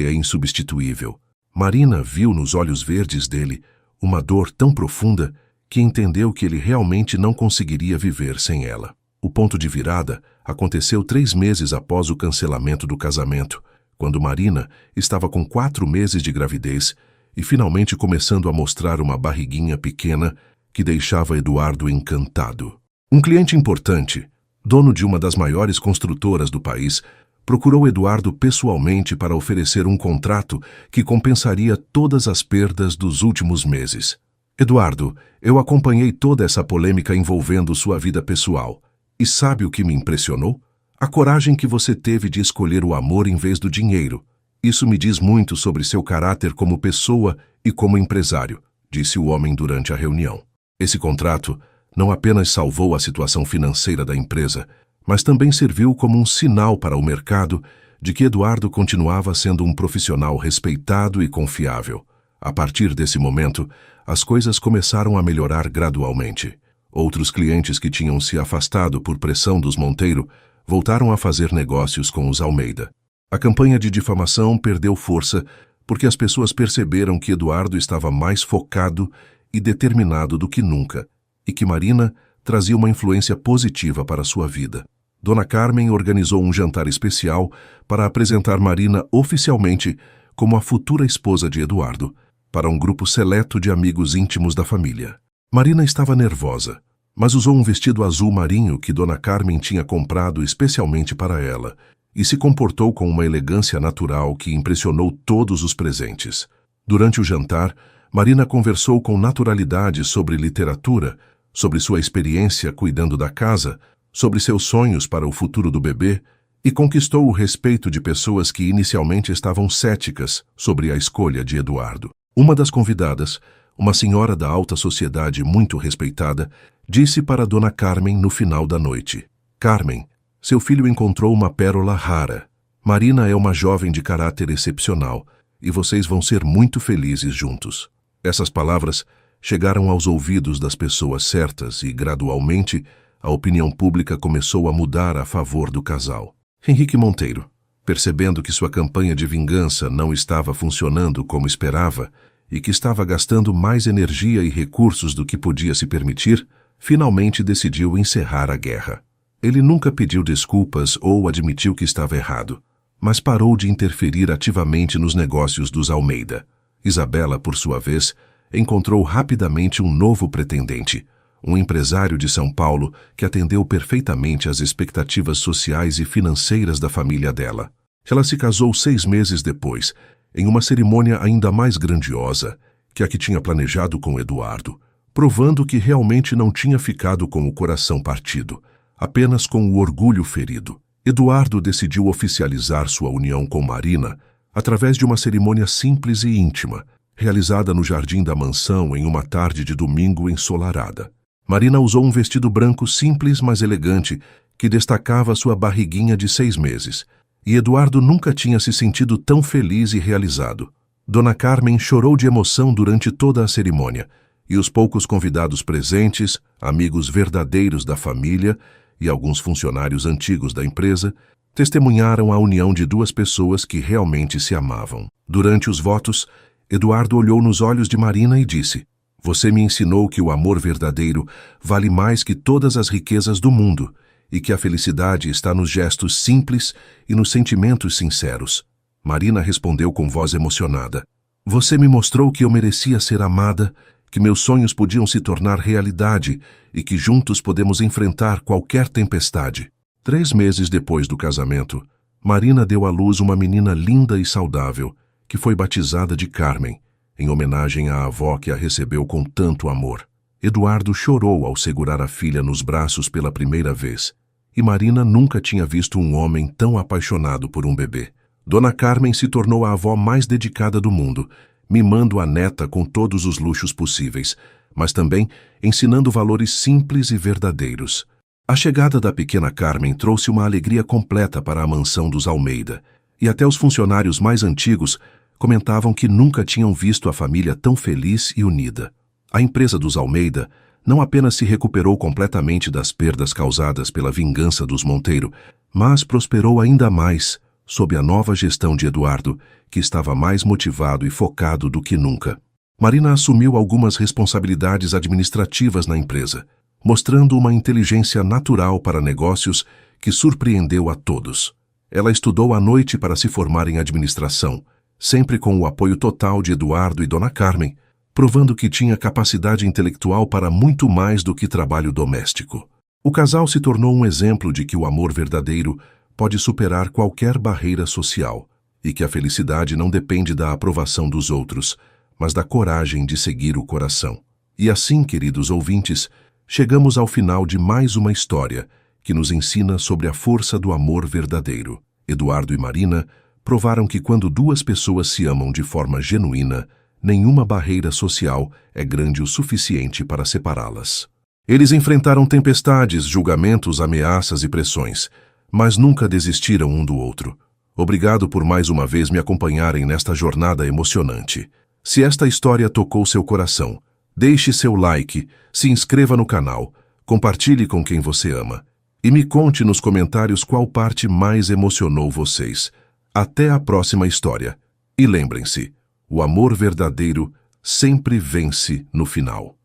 é insubstituível. Marina viu nos olhos verdes dele uma dor tão profunda que entendeu que ele realmente não conseguiria viver sem ela. O ponto de virada aconteceu 3 meses após o cancelamento do casamento, quando Marina estava com 4 meses de gravidez e finalmente começando a mostrar uma barriguinha pequena que deixava Eduardo encantado. Um cliente importante, dono de uma das maiores construtoras do país, procurou Eduardo pessoalmente para oferecer um contrato que compensaria todas as perdas dos últimos meses. Eduardo, eu acompanhei toda essa polêmica envolvendo sua vida pessoal. E sabe o que me impressionou? A coragem que você teve de escolher o amor em vez do dinheiro. Isso me diz muito sobre seu caráter como pessoa e como empresário, disse o homem durante a reunião. Esse contrato não apenas salvou a situação financeira da empresa, mas também serviu como um sinal para o mercado de que Eduardo continuava sendo um profissional respeitado e confiável. A partir desse momento, as coisas começaram a melhorar gradualmente. Outros clientes que tinham se afastado por pressão dos Monteiro voltaram a fazer negócios com os Almeida. A campanha de difamação perdeu força porque as pessoas perceberam que Eduardo estava mais focado e determinado do que nunca, e que Marina trazia uma influência positiva para sua vida. Dona Carmen organizou um jantar especial para apresentar Marina oficialmente como a futura esposa de Eduardo, para um grupo seleto de amigos íntimos da família. Marina estava nervosa, mas usou um vestido azul marinho que Dona Carmen tinha comprado especialmente para ela e se comportou com uma elegância natural que impressionou todos os presentes. Durante o jantar, Marina conversou com naturalidade sobre literatura, sobre sua experiência cuidando da casa, sobre seus sonhos para o futuro do bebê e conquistou o respeito de pessoas que inicialmente estavam céticas sobre a escolha de Eduardo. Uma das convidadas, uma senhora da alta sociedade muito respeitada, disse para Dona Carmen no final da noite: Carmen, seu filho encontrou uma pérola rara. Marina é uma jovem de caráter excepcional e vocês vão ser muito felizes juntos. Essas palavras chegaram aos ouvidos das pessoas certas e, gradualmente, a opinião pública começou a mudar a favor do casal. Henrique Monteiro, percebendo que sua campanha de vingança não estava funcionando como esperava e que estava gastando mais energia e recursos do que podia se permitir, finalmente decidiu encerrar a guerra. Ele nunca pediu desculpas ou admitiu que estava errado, mas parou de interferir ativamente nos negócios dos Almeida. Isabela, por sua vez, encontrou rapidamente um novo pretendente, um empresário de São Paulo que atendeu perfeitamente às expectativas sociais e financeiras da família dela. Ela se casou 6 meses depois, em uma cerimônia ainda mais grandiosa que a que tinha planejado com Eduardo, provando que realmente não tinha ficado com o coração partido, apenas com o orgulho ferido. Eduardo decidiu oficializar sua união com Marina através de uma cerimônia simples e íntima, realizada no jardim da mansão em uma tarde de domingo ensolarada. Marina usou um vestido branco simples, mas elegante, que destacava sua barriguinha de 6 meses, e Eduardo nunca tinha se sentido tão feliz e realizado. Dona Carmen chorou de emoção durante toda a cerimônia, e os poucos convidados presentes, amigos verdadeiros da família e alguns funcionários antigos da empresa, testemunharam a união de 2 pessoas que realmente se amavam. Durante os votos, Eduardo olhou nos olhos de Marina e disse: Você me ensinou que o amor verdadeiro vale mais que todas as riquezas do mundo e que a felicidade está nos gestos simples e nos sentimentos sinceros. Marina respondeu com voz emocionada: Você me mostrou que eu merecia ser amada, que meus sonhos podiam se tornar realidade e que juntos podemos enfrentar qualquer tempestade. 3 meses depois do casamento, Marina deu à luz uma menina linda e saudável, que foi batizada de Carmen, em homenagem à avó que a recebeu com tanto amor. Eduardo chorou ao segurar a filha nos braços pela primeira vez, e Marina nunca tinha visto um homem tão apaixonado por um bebê. Dona Carmen se tornou a avó mais dedicada do mundo, mimando a neta com todos os luxos possíveis, mas também ensinando valores simples e verdadeiros. A chegada da pequena Carmen trouxe uma alegria completa para a mansão dos Almeida, e até os funcionários mais antigos comentavam que nunca tinham visto a família tão feliz e unida. A empresa dos Almeida não apenas se recuperou completamente das perdas causadas pela vingança dos Monteiro, mas prosperou ainda mais, sob a nova gestão de Eduardo, que estava mais motivado e focado do que nunca. Marina assumiu algumas responsabilidades administrativas na empresa, mostrando uma inteligência natural para negócios que surpreendeu a todos. Ela estudou à noite para se formar em administração, sempre com o apoio total de Eduardo e Dona Carmen, provando que tinha capacidade intelectual para muito mais do que trabalho doméstico. O casal se tornou um exemplo de que o amor verdadeiro pode superar qualquer barreira social e que a felicidade não depende da aprovação dos outros, mas da coragem de seguir o coração. E assim, queridos ouvintes, chegamos ao final de mais uma história que nos ensina sobre a força do amor verdadeiro. Eduardo e Marina provaram que quando duas pessoas se amam de forma genuína, nenhuma barreira social é grande o suficiente para separá-las. Eles enfrentaram tempestades, julgamentos, ameaças e pressões, mas nunca desistiram um do outro. Obrigado por mais uma vez me acompanharem nesta jornada emocionante. Se esta história tocou seu coração, deixe seu like, se inscreva no canal, compartilhe com quem você ama e me conte nos comentários qual parte mais emocionou vocês. Até a próxima história. E lembrem-se, o amor verdadeiro sempre vence no final.